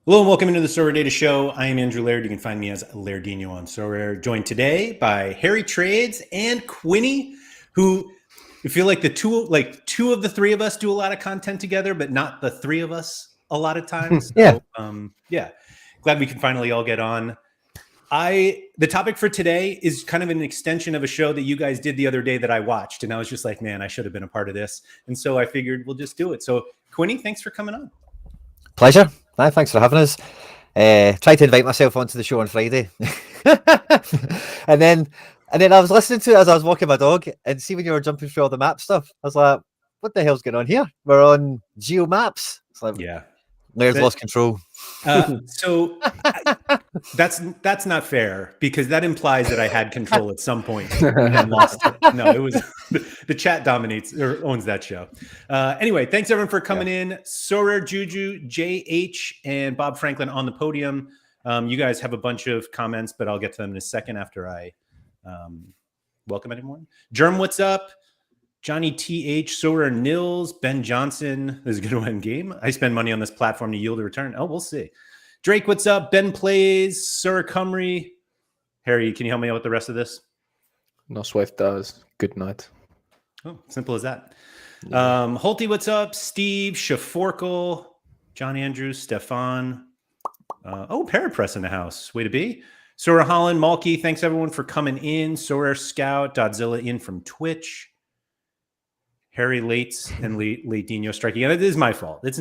Hello and welcome into the Sorare Data Show. I am Andrew Laird. You can find me as Lairdinho on Sorare. Joined today by Harry Trades and Quinny, who I feel like two of the three of us do a lot of content together, but not the three of us a lot of times. Yeah. Glad we can finally all get on. The topic for today is kind of an extension of a show that you guys did the other day that I watched, and I was just like, man, I should have been a part of this. And so I figured we'll just do it. So Quinny, thanks for coming on. Pleasure. Thanks for having us. Tried to invite myself onto the show on Friday. and then I was listening to it as I was walking my dog, and see when you were jumping through all the map stuff, I was like, what the hell's going on here? We're on Geo Maps. It's like, Yeah. Laird's lost control. So that's not fair, because that implies that I had control at some point and lost it. No, it was the chat dominates or owns that show. Anyway, thanks everyone for coming in. Sorare, Juju, JH, and Bob Franklin on the podium. You guys have a bunch of comments, but I'll get to them in a second after I welcome anyone. Germ, what's up? Johnny TH, Sorare Nils, Ben Johnson. This is a good one game. I spend money on this platform to yield a return. Oh, we'll see. Drake, what's up? Ben Plays, Sir Cumry. Harry, can you help me out with the rest of this? No Swift does. Good night. Oh, simple as that. Yeah. Holty, what's up? Steve, Shaforkle, John Andrews, Stefan. Parapress in the house. Way to be. Sora Holland, Malky, thanks everyone for coming in. Sorare Scout, Dodzilla in from Twitch. Harry Lates and Lairdinho striking. And it is my fault. It's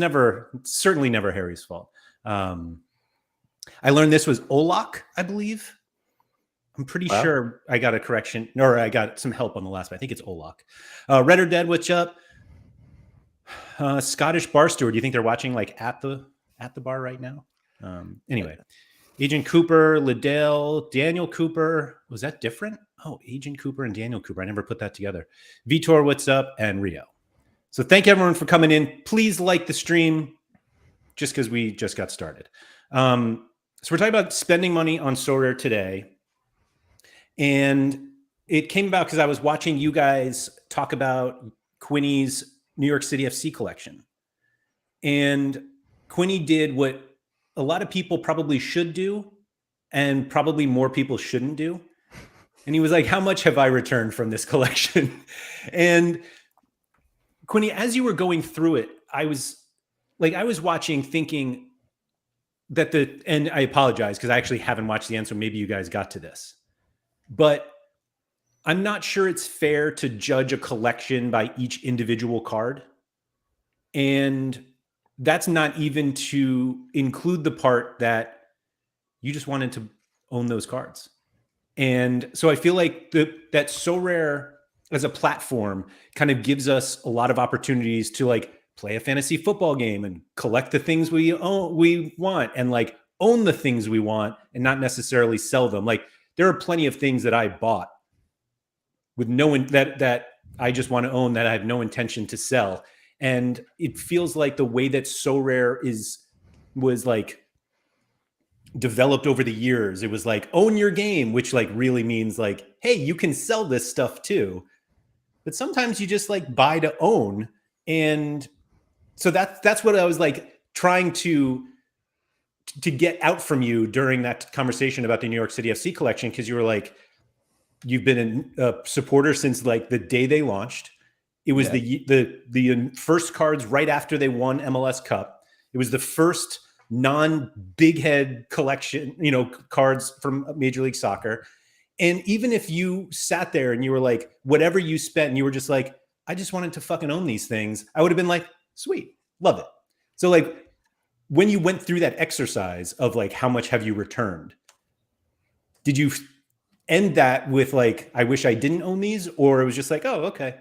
certainly never Harry's fault. I learned this was Olak, I believe. I'm pretty sure I got a correction, or I got some help on the last, but I think it's Olak. Red or Dead, what's up? Scottish Bar Steward. Do you think they're watching like at the bar right now? Anyway, Agent Cooper, Liddell, Daniel Cooper. Was that different? Oh, Agent Cooper and Daniel Cooper. I never put that together. Vitor, what's up? And Rio. So thank everyone for coming in. Please like the stream, just because we just got started. So we're talking about spending money on Sorare today. And it came about because I was watching you guys talk about Quinny's New York City FC collection. And Quinny did what a lot of people probably should do, and probably more people shouldn't do. And he was like, how much have I returned from this collection? And Quinny, as you were going through it, I was watching thinking that and I apologize because I actually haven't watched the end, so maybe you guys got to this. But I'm not sure it's fair to judge a collection by each individual card. And that's not even to include the part that you just wanted to own those cards. And so I feel like that Sorare as a platform kind of gives us a lot of opportunities to like play a fantasy football game and collect the things we want, and like own the things we want and not necessarily sell them. Like there are plenty of things that I bought with that I just want to own, that I have no intention to sell. And it feels like the way that Sorare was like developed over the years, it was like own your game, which like really means like, hey, you can sell this stuff too. But sometimes you just like buy to own. And so that's what I was like trying to get out from you during that conversation about the New York City FC collection, because you were like, you've been a supporter since like the day they launched. It was the first cards right after they won MLS Cup. It was the first non-big head collection, cards from Major League Soccer. And even if you sat there and you were like, whatever you spent, and you were just like, I just wanted to fucking own these things, I would have been like, sweet, love it. So like when you went through that exercise of like, how much have you returned? Did you end that with like, I wish I didn't own these? Or it was just like, oh, okay.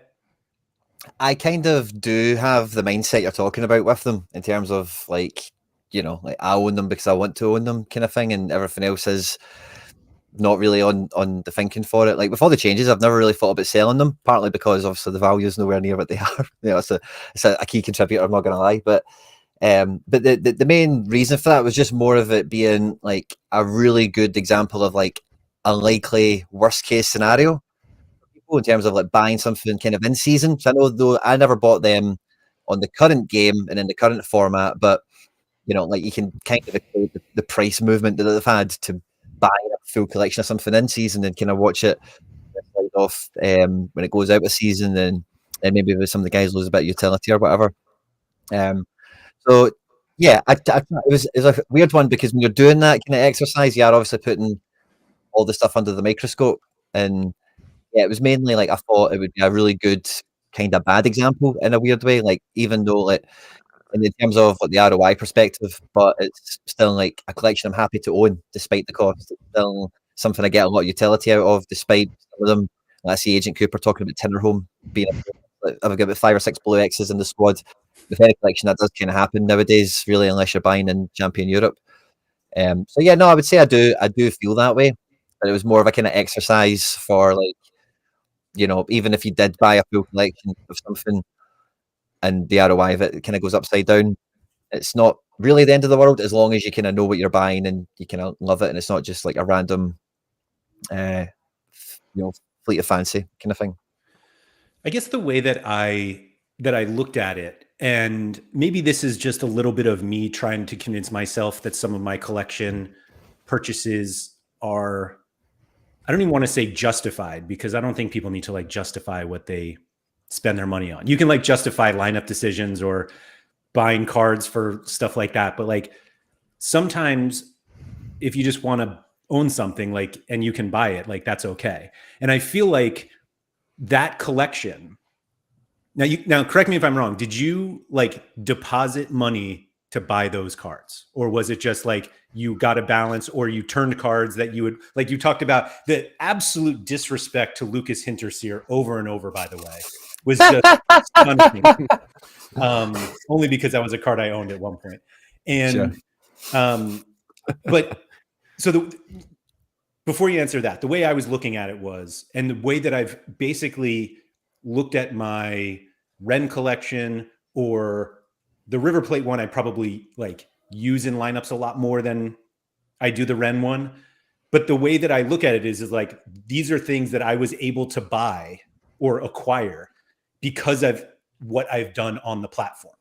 I kind of do have the mindset you're talking about with them, in terms of like, like I own them because I want to own them kind of thing, and everything else is not really on the thinking for it. Like with all the changes, I've never really thought about selling them, partly because obviously the value is nowhere near what they are. It's a key contributor, I'm not gonna lie. But the main reason for that was just more of it being like a really good example of like a likely worst case scenario for people in terms of like buying something kind of in season. So I know, though, I never bought them on the current game and in the current format, but you know, like you can kind of equate the price movement that they've had to buy a full collection of something in season and kind of watch it slide off when it goes out of season, and maybe some of the guys lose a bit of utility or whatever. So yeah, it was a weird one because when you're doing that kind of exercise, you are obviously putting all the stuff under the microscope, and yeah, it was mainly like I thought it would be a really good kind of bad example in a weird way, like even though like in terms of like the ROI perspective, but it's still like a collection I'm happy to own despite the cost. It's still something I get a lot of utility out of, despite some of them. Like I see Agent Cooper talking about Tinnerholm being. I've got about 5 or 6 blue X's in the squad. With any collection, that does kind of happen nowadays, really, unless you're buying in Champion Europe. So yeah, no, I would say I do feel that way, but it was more of a kind of exercise for like, you know, even if you did buy a full collection of something and the ROI of it kind of goes upside down, it's not really the end of the world as long as you kind of know what you're buying and you kind of love it, and it's not just like a random, you know, fleet of fancy kind of thing. I guess the way that I looked at it, and maybe this is just a little bit of me trying to convince myself that some of my collection purchases are, I don't even want to say justified, because I don't think people need to like justify what they spend their money on. You can like justify lineup decisions or buying cards for stuff like that, but like sometimes if you just want to own something, like, and you can buy it, like that's okay. And I feel like that collection, now correct me if I'm wrong, did you like deposit money to buy those cards, or was it just like you got a balance, or you turned cards that you would, like you talked about the absolute disrespect to Lucas Hinterseer over and over, by the way, was just stunning. Only because that was a card I owned at one point. And but so before you answer that, the way I was looking at it was, and the way that I've basically looked at my Ren collection, or the River Plate one, I probably like use in lineups a lot more than I do the Ren one. But the way that I look at it is like, these are things that I was able to buy or acquire because of what I've done on the platform.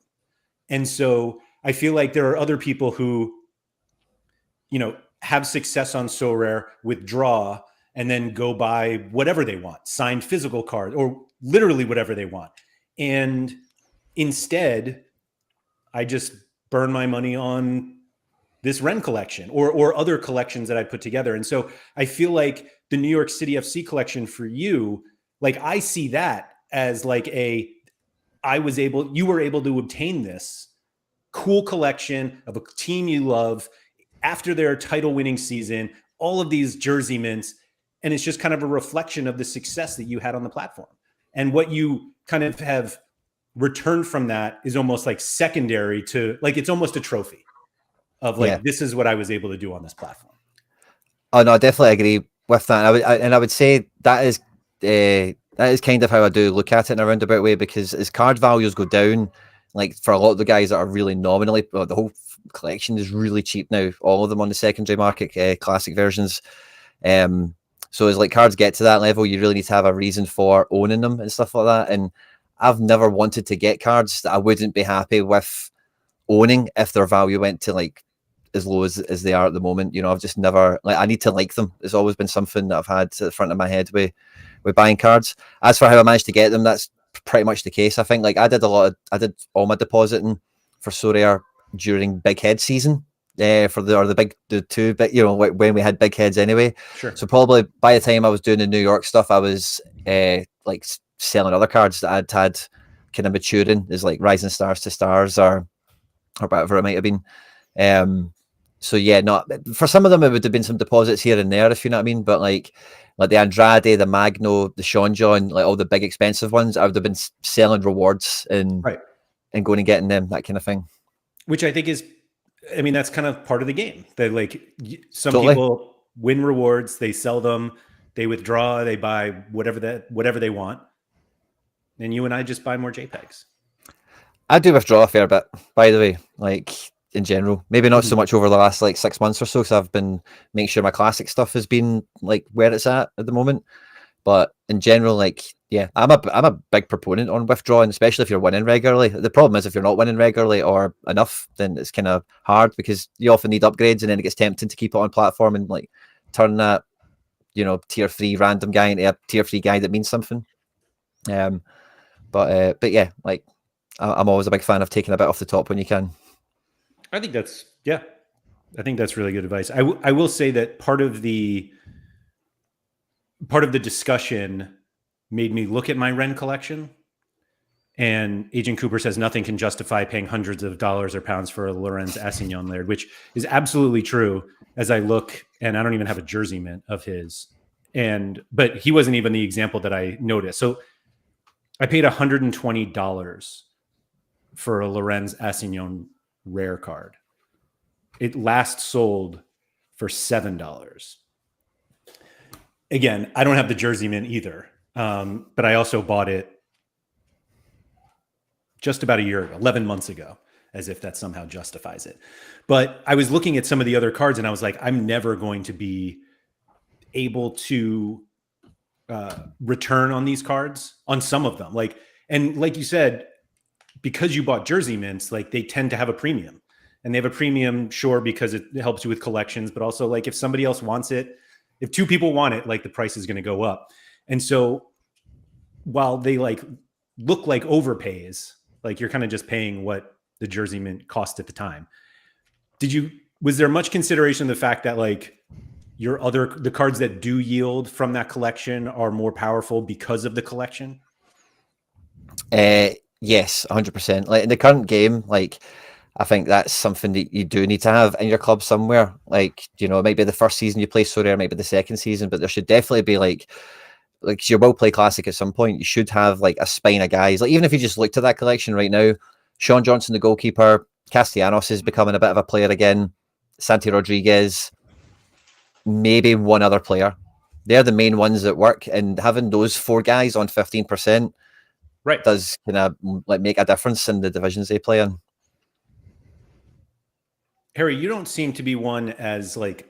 And so I feel like there are other people who, you know, have success on Sorare, withdraw, and then go buy whatever they want, signed physical cards, or literally whatever they want. And instead, I just burn my money on this Ren collection or other collections that I put together. And so I feel like the New York City FC collection for you, like I see that as like you were able to obtain this cool collection of a team you love after their title winning season, all of these jersey mints. And it's just kind of a reflection of the success that you had on the platform. And what you kind of have returned from that is almost like secondary to, like, it's almost a trophy of like, this is what I was able to do on this platform. Oh no, I definitely agree with that. I would say that is kind of how I do look at it in a roundabout way, because as card values go down, like for a lot of the guys that are really nominally, well, the whole collection is really cheap now, all of them on the secondary market, classic versions. So as like cards get to that level, you really need to have a reason for owning them and stuff like that. And I've never wanted to get cards that I wouldn't be happy with owning if their value went to like as low as they are at the moment. You know, I've just never, like, I need to like them. It's always been something that I've had to the front of my head with buying cards. As for how I managed to get them, that's pretty much the case. I think like I did all my depositing for Sorare during big head season. For the two big, you know, when we had big heads anyway. Sure. So probably by the time I was doing the New York stuff, I was like selling other cards that I'd had kind of maturing as like Rising Stars to Stars or whatever it might have been. So yeah, not for some of them it would have been some deposits here and there, if you know what I mean. But like the Andrade, the Magno, the Sean John, like all the big expensive ones, I would have been selling rewards and going and getting them, that kind of thing. Which I think is, I mean, that's kind of part of the game. That like some people win rewards, they sell them, they withdraw, they buy whatever they want. And you and I just buy more JPEGs. I do withdraw a fair bit, by the way, like in general. Maybe not so much over the last like 6 months or so, because I've been making sure my classic stuff has been like where it's at the moment. But in general, like, Yeah, I'm a big proponent on withdrawing, especially if you're winning regularly. The problem is if you're not winning regularly or enough, then it's kind of hard because you often need upgrades, and then it gets tempting to keep it on platform and like turn that tier 3 random guy into a tier 3 guy that means something. But yeah, like I'm always a big fan of taking a bit off the top when you can. I think that's really good advice. I will say that part of the discussion made me look at my Ren collection, and Agent Cooper says nothing can justify paying hundreds of dollars or pounds for a Lorenz Assignon Laird, which is absolutely true. As I look, and I don't even have a jersey mint of his, but he wasn't even the example that I noticed. So I paid $120 for a Lorenz Assignon rare card. It last sold for $7. Again, I don't have the jersey mint either, but I also bought it just about a year ago, 11 months ago, as if that somehow justifies it. But I was looking at some of the other cards and I was like, I'm never going to be able to return on these cards, on some of them. Like you said, because you bought jersey mints, like they tend to have a premium. And they have a premium, sure, because it helps you with collections, but also like if somebody else wants it, if two people want it, like the price is going to go up. And so while they like look like overpays, like you're kind of just paying what the jersey mint cost at the time. Was there much consideration of the fact that like the cards that do yield from that collection are more powerful because of the collection? Yes, 100%. Like in the current game, like I think that's something that you do need to have in your club somewhere. Like, it might be the first season you play Sorare, maybe the second season, but there should definitely be like your Will Play Classic at some point. You should have like a spine of guys. Like even if you just looked at that collection right now, Sean Johnson, the goalkeeper, Castellanos is becoming a bit of a player again, Santi Rodriguez, maybe one other player. They're the main ones that work, and having those 4 guys on 15% right does kind of like make a difference in the divisions they play in. Harry, you don't seem to be one as like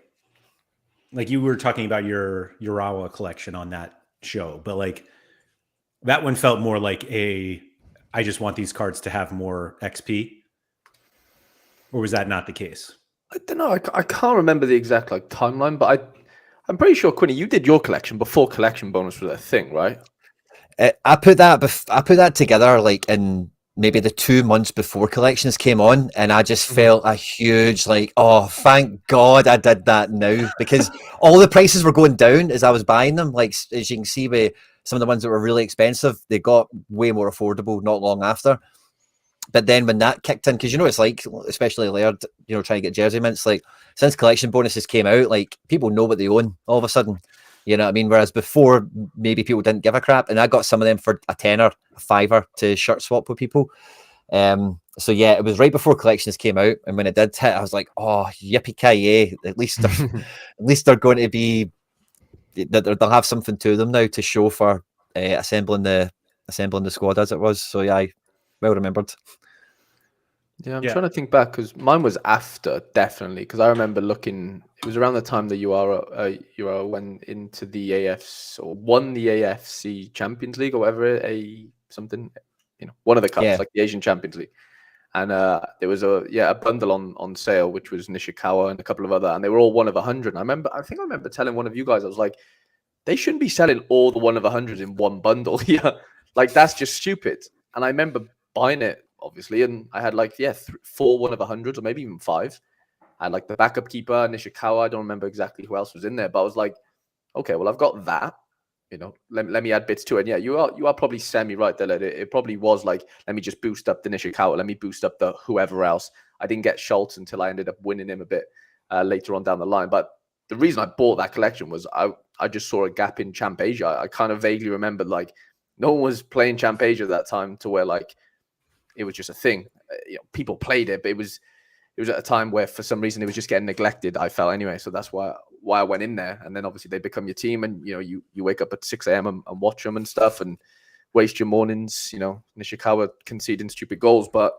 you were talking about your Urawa collection on that show, but like that one felt more like I just want these cards to have more XP, or was that not the case? I don't know. I can't remember the exact like timeline, but I'm pretty sure, Quinny, you did your collection before collection bonus was a thing, right? I put that together like in maybe the 2 months before collections came on, and I just felt a huge like, oh, thank God I did that now, because all the prices were going down as I was buying them. Like as you can see, with some of the ones that were really expensive, they got way more affordable not long after. But then when that kicked in, because it's like, especially Laird, trying to get jersey mints, like since collection bonuses came out, like people know what they own all of a sudden. You know what I mean? Whereas before, maybe people didn't give a crap, and I got some of them for a tenner, a fiver to shirt swap with people. So yeah, it was right before collections came out, and when it did hit, I was like, "Oh, yippee ki At least they're going to be that they'll have something to them now to show for assembling the squad as it was." So yeah, well remembered. Yeah, I'm trying to think back because mine was after, definitely, because I remember looking. It was around the time that Urawa went into the AFC or won the AFC Champions League or whatever, one of the cups, like the Asian Champions League. And there was a bundle on sale, which was Nishikawa and a couple of other, and they were all 1 of 100. And I think I remember telling one of you guys, I was like, they shouldn't be selling all the 1 of 100s in one bundle here. Like that's just stupid. And I remember buying it, obviously, and I had like 4 1 of 100s or maybe even 5. I had like the backup keeper, Nishikawa. I don't remember exactly who else was in there, but I was like, okay, well I've got that. Let me add bits to it. And yeah, you are probably semi right there. It probably was like, let me just boost up the Nishikawa. Let me boost up the whoever else. I didn't get Schultz until I ended up winning him a bit later on down the line. But the reason I bought that collection was I just saw a gap in Champ Asia. I kind of vaguely remembered like no one was playing Champ Asia at that time to where like it was just a thing. People played it, but it was at a time where for some reason it was just getting neglected, I felt anyway. So that's why I went in there. And then obviously they become your team, and you wake up at 6 a.m. and watch them and stuff and waste your mornings, Nishikawa conceding stupid goals. But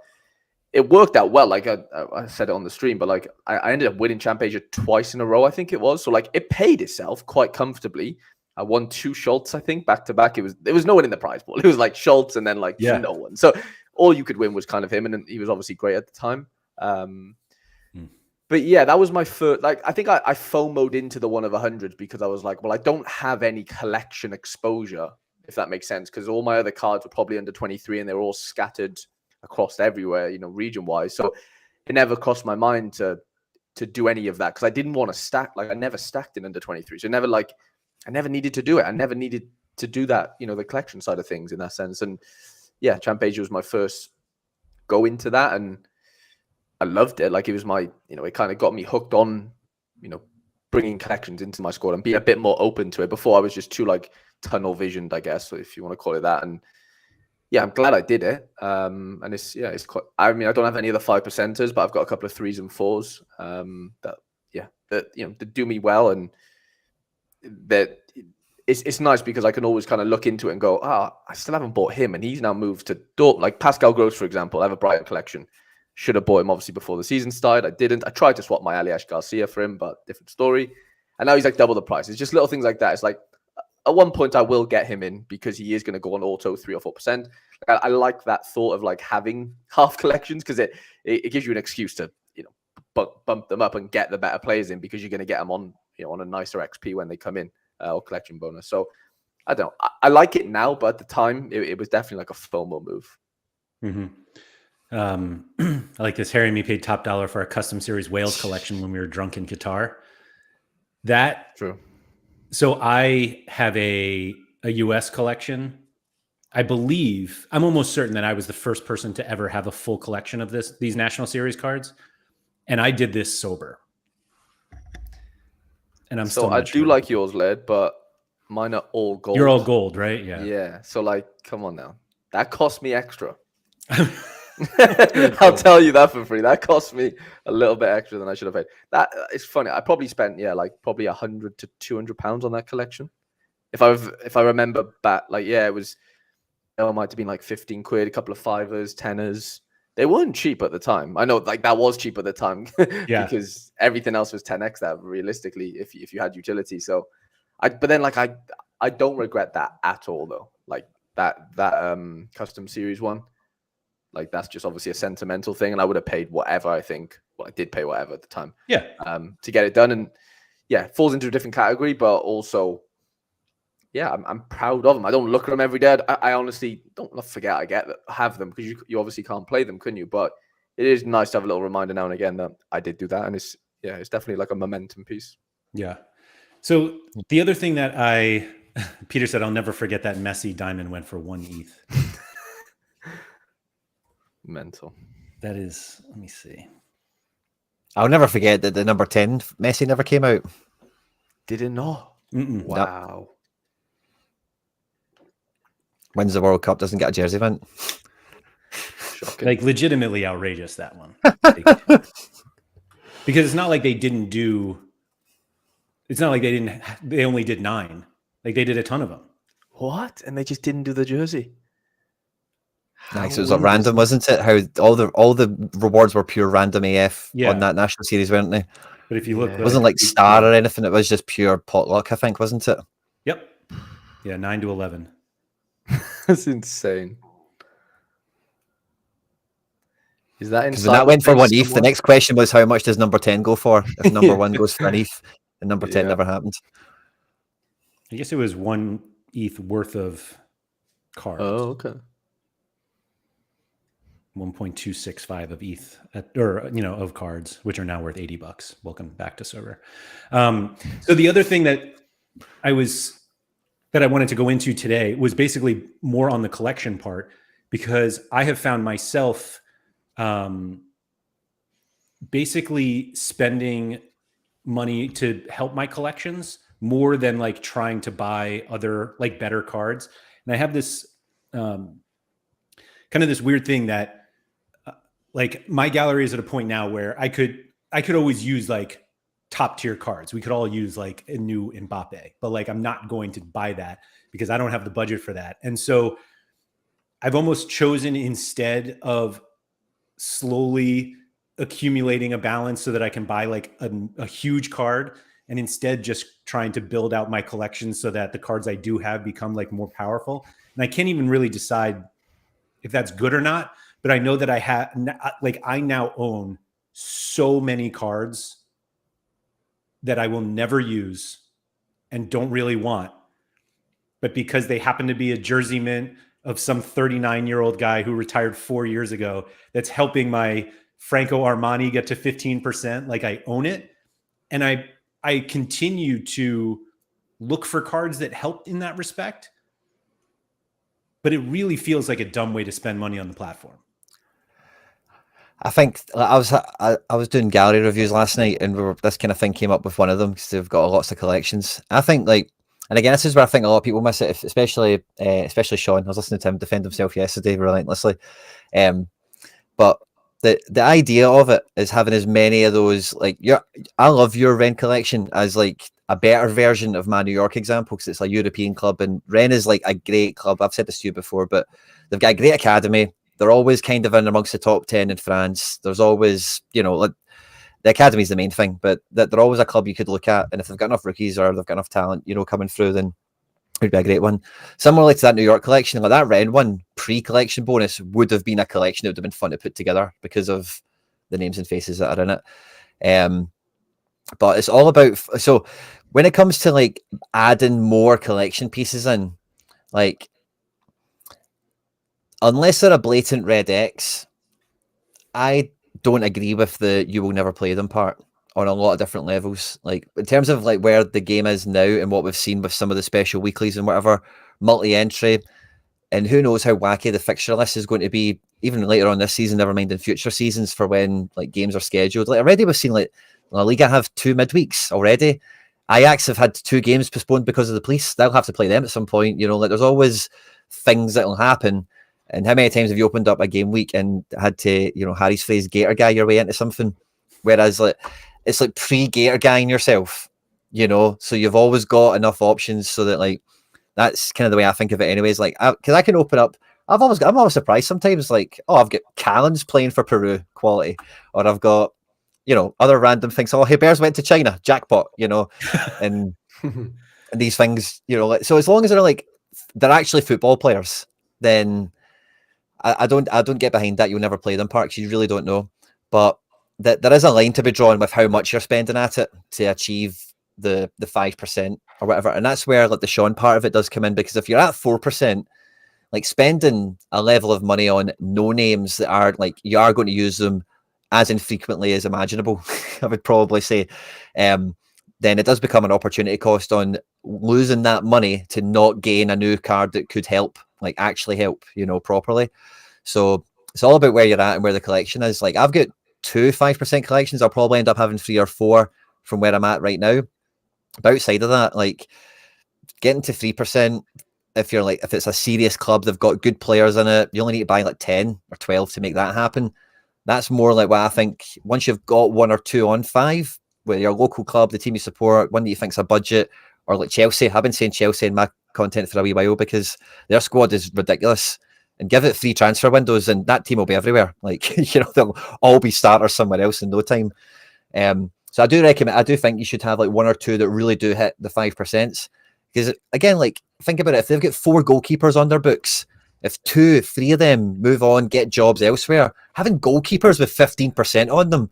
it worked out well. Like I said it on the stream, but like I ended up winning Champ Asia twice in a row, I think it was. So like it paid itself quite comfortably. I won 2 Schultz, I think, back to back. It was no one in the prize pool. It was like Schultz and then like no one. So all you could win was kind of him, and he was obviously great at the time. But yeah, that was my first. Like, I think I FOMO'd into the 1 of 100 because I was like, well, I don't have any collection exposure, if that makes sense, because all my other cards were probably under 23 and they were all scattered across everywhere, region wise. So it never crossed my mind to do any of that because I didn't want to stack. Like, I never stacked in under 23, so I never needed to do it. I never needed to do that, the collection side of things in that sense. And yeah, Champ Asia was my first go into that, and I loved it. Like, it was my, it kind of got me hooked on, bringing collections into my squad and being a bit more open to it. Before I was just too like tunnel visioned, I guess, if you want to call it that. And yeah, I'm glad I did it. And it's quite, I mean, I don't have any of the 5%ers, but I've got a couple of 3s and 4s that do me well. And that it's nice because I can always kind of look into it and go, I still haven't bought him, and he's now moved to like Pascal Gross, for example. I have a Brighton collection. Should have bought him obviously before the season started. I didn't. I tried to swap my Aliash Garcia for him, but different story. And now he's like double the price. It's just little things like that. It's like at one point I will get him in because he is going to go on auto 3 or 4%. I like that thought of like having half collections because it gives you an excuse to bump them up and get the better players in because you're going to get them on on a nicer XP when they come in or collection bonus. So I don't know. I like it now, but at the time it was definitely like a FOMO move. Mm-hmm. I like this. Harry and me paid top dollar for our custom series Wales collection when we were drunk in Qatar. That true. So I have a US collection. I believe, I'm almost certain that I was the first person to ever have a full collection of these National Series cards. And I did this sober. And I'm still not I do sure. like yours, Laird, but mine are all gold. You're all gold, right? Yeah. Yeah. So like, come on now. That cost me extra. I'll tell you that for free. That cost me a little bit extra than I should have paid. That it's funny. I probably spent probably £100 to £200 on that collection. If I remember back, it was. It might have been like 15 quid, a couple of 5s, 10s. They weren't cheap at the time. I know, that was cheap at the time because everything else was 10x that realistically, if you had utility. So, I don't regret that at all though. Like that custom series one. Like, that's just obviously a sentimental thing, and I would have paid whatever. I think, well, I did pay whatever at the time. Yeah. To get it done, and it falls into a different category, but also, I'm proud of them. I don't look at them every day. I honestly don't forget I have them because you obviously can't play them, can you? But it is nice to have a little reminder now and again that I did do that, and it's definitely like a momentum piece. Yeah. So the other thing that Peter said, I'll never forget that Messi diamond went for 1 ETH. Mental. That is, let me see. I'll never forget that the number 10 Messi never came out. Did it not? Mm-mm. Wow. Wins the World Cup, doesn't get a jersey event. Shocking. Like, legitimately outrageous, that one. Because it's not like they didn't do, it's not like they only did 9. Like, they did a ton of them. What? And they just didn't do the jersey? Nice. It was random, wasn't it? How all the rewards were pure random AF on that National Series, weren't they? But if you look, it wasn't like star or anything. It was just pure pot luck, I think, wasn't it? Yep. Yeah, 9 to 11. That's insane. Is that insane? Because when that went for 1 ETH, the next question was how much does number 10 go for? If number 1 goes for an ETH, and number 10 never happened. I guess it was 1 ETH worth of cards. Oh, okay. 1.265 of ETH, of cards, which are now worth $80. Welcome back to Sorare. So the other thing that I wanted to go into today was basically more on the collection part, because I have found myself basically spending money to help my collections more than like trying to buy other like better cards. And I have this kind of this weird thing that like my gallery is at a point now where I could always use like top tier cards. We could all use like a new Mbappe, but like I'm not going to buy that because I don't have the budget for that. And so I've almost chosen, instead of slowly accumulating a balance so that I can buy like a huge card and instead just trying to build out my collection so that the cards I do have become like more powerful. And I can't even really decide if that's good or not, but I know that I now own so many cards that I will never use and don't really want, but because they happen to be a jersey mint of some 39-year-old guy who retired 4 years ago, that's helping my Franco Armani get to 15%. Like, I own it. And I continue to look for cards that help in that respect. But it really feels like a dumb way to spend money on the platform. I think I was doing gallery reviews last night, and this kind of thing came up with one of them because they've got lots of collections. I think, like, and again, this is where I think a lot of people miss it, especially Sean. I was listening to him defend himself yesterday relentlessly. But the idea of it is having as many of those, like, I love your Ren collection as like a better version of my New York example, because it's a European club, and Ren is like a great club. I've said this to you before, but they've got a great academy. They're always kind of in amongst the top 10 in France. There's always, like, the academy is the main thing, but that they're always a club you could look at. And if they've got enough rookies or they've got enough talent, coming through, then it would be a great one. Similarly to that New York collection, like that Ren one, pre-collection bonus would have been a collection that would have been fun to put together because of the names and faces that are in it. But it's all about, so when it comes to like adding more collection pieces in, like, unless they're a blatant red X, I don't agree with the "you will never play them" part on a lot of different levels. Like, in terms of like where the game is now and what we've seen with some of the special weeklies and whatever, multi-entry, and who knows how wacky the fixture list is going to be even later on this season, never mind in future seasons for when like games are scheduled. Like, already we've seen like La Liga have 2 midweeks already. Ajax have had 2 games postponed because of the police. They'll have to play them at some point. Like, there's always things that will happen. And how many times have you opened up a game week and had to, Harry's phrase, gator guy your way into something? Whereas, like, it's like pre-gator guying yourself, so you've always got enough options so that, like, that's kind of the way I think of it anyways. Like, because I can open up, I'm always surprised sometimes, like, oh, I've got Callens playing for Peru, quality. Or I've got, other random things. Oh, hey, Bears went to China, jackpot, and and these things, like, so as long as they're actually football players, then I don't get behind that. You'll never play them parks. You really don't know. But there is a line to be drawn with how much you're spending at it to achieve the 5% or whatever. And that's where like the Sean part of it does come in, because if you're at 4%, like spending a level of money on no names that are like, you are going to use them as infrequently as imaginable, I would probably say, then it does become an opportunity cost on losing that money to not gain a new card that could help, like actually help, properly. So it's all about where you're at and where the collection is. Like, I've got 2 5% collections. I'll probably end up having 3 or 4 from where I'm at right now. But outside of that, like, getting to 3%, if it's a serious club, they've got good players in it, you only need to buy like 10 or 12 to make that happen. That's more like what I think. Once you've got 1 or 2 on 5, with your local club, the team you support, one that you think's a budget, or like Chelsea. I've been saying Chelsea in my content for a wee while because their squad is ridiculous. And give it 3 transfer windows, and that team will be everywhere. Like, they'll all be starters somewhere else in no time. So I do recommend. I do think you should have like 1 or 2 that really do hit the 5%. Because again, like, think about it. If they've got 4 goalkeepers on their books, if 2, 3 of them move on, get jobs elsewhere, having goalkeepers with 15% on them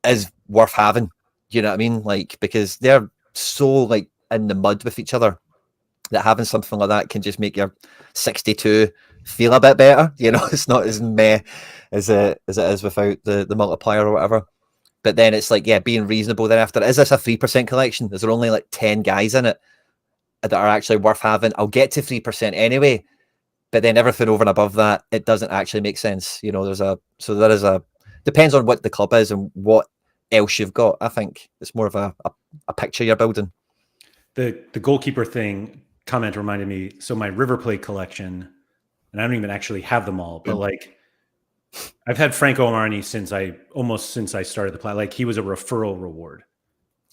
is worth having. You know what I mean? Like, because they're so like in the mud with each other that having something like that can just make your 62 feel a bit better. It's not as meh as it is without the multiplier or whatever. But then it's like, yeah, being reasonable then after. Is this a 3% collection? Is there only like 10 guys in it that are actually worth having? I'll get to 3% anyway. But then everything over and above that, it doesn't actually make sense. Depends on what the club is and what else you've got. I think it's more of a picture you're building. The goalkeeper thing comment reminded me. So my River Plate collection, and I don't even actually have them all, but like, I've had Franco Armani since I started the play. Like, he was a referral reward,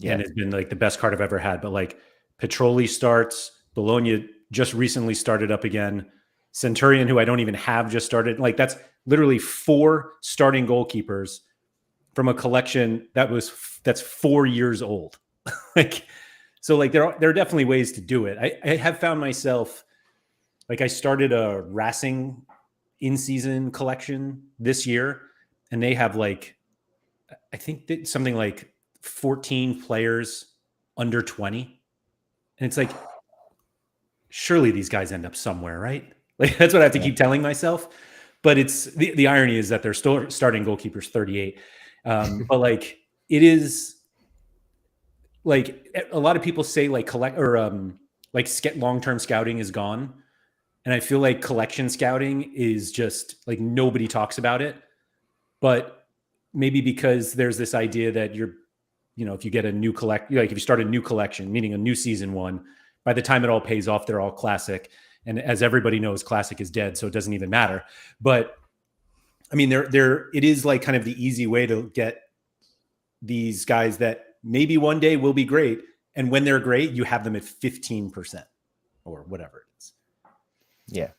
and it's been like the best card I've ever had. But like, Petroli starts, Bologna just recently started up again. Centurion, who I don't even have, just started. Like, that's literally 4 starting goalkeepers from a collection that's 4 years old. There are definitely ways to do it. I have found myself, like, I started a Racing in-season collection this year, and they have like, I think that something like 14 players under 20. And it's like, surely these guys end up somewhere, right? Like, that's what I have to keep telling myself. But it's the irony is that their starting goalkeeper's 38. But like, it is like a lot of people say like long-term scouting is gone. And I feel like collection scouting is just like, nobody talks about it. But maybe because there's this idea that if you get a new if you start a new collection, meaning a new season one, by the time it all pays off, they're all classic. And as everybody knows, classic is dead, so it doesn't even matter. But I mean, it is like kind of the easy way to get these guys that maybe one day will be great. And when they're great, you have them at 15% or whatever it is. Yeah.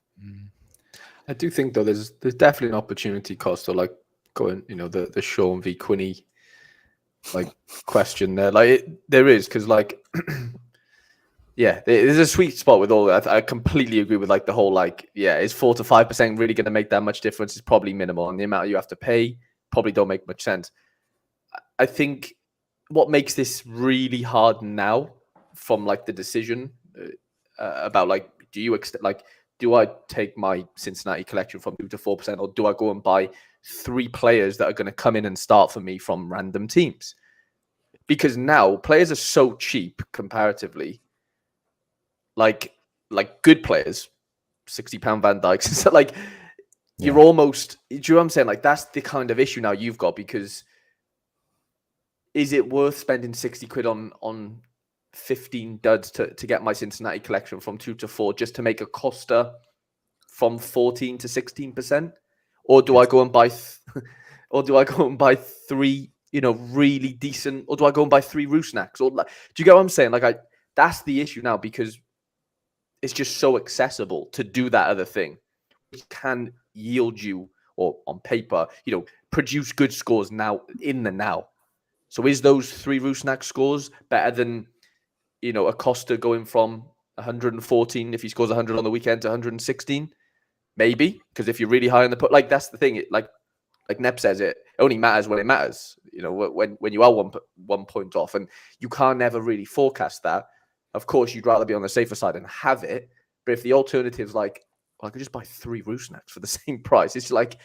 I do think though there's definitely an opportunity cost. So like going, the Sean v Quinny like question there. Like there is, because like yeah, there's a sweet spot with all that. I completely agree with like the whole like, yeah, is 4 to 5% really going to make that much difference? It's probably minimal, and the amount you have to pay probably don't make much sense. I think what makes this really hard now, from like the decision about like, do I take my Cincinnati collection from 2 to 4%, or do I go and buy 3 players that are going to come in and start for me from random teams? Because now players are so cheap comparatively. Like good players, £60 Van Dijks. So like you're almost, do you know what I'm saying? Like that's the kind of issue now you've got, because is it worth spending 60 quid on 15 duds to get my Cincinnati collection from 2 to 4 just to make a Costa from 14 to 16%? Or do I go and buy or do I go and buy 3, really decent, or do I go and buy 3 Rusnaks? Or like, do you get what I'm saying? Like that's the issue now, because it's just so accessible to do that other thing, which can yield you, or on paper, produce good scores now in the now. So is those 3 Rusnak scores better than, a Costa going from 114 if he scores 100 on the weekend to 116? Maybe, because if you're really high on the put, like that's the thing. Like Nep says, it only matters when it matters. When you are one point off, and you can't ever really forecast that. Of course, you'd rather be on the safer side and have it. But if the alternative's like, well, I could just buy 3 Rusnaks for the same price, it's like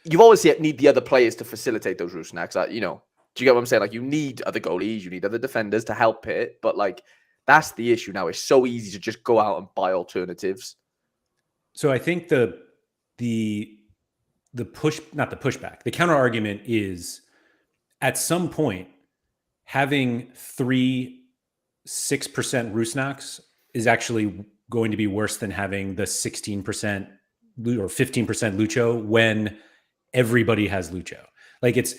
you obviously need the other players to facilitate those Rusnaks. Do you get what I'm saying? Like you need other goalies, you need other defenders to help it. But like that's the issue now. It's so easy to just go out and buy alternatives. So I think the counter argument is, at some point, having 3 6% Rusnaks is actually going to be worse than having the 16% or 15% Lucho when everybody has Lucho. Like it's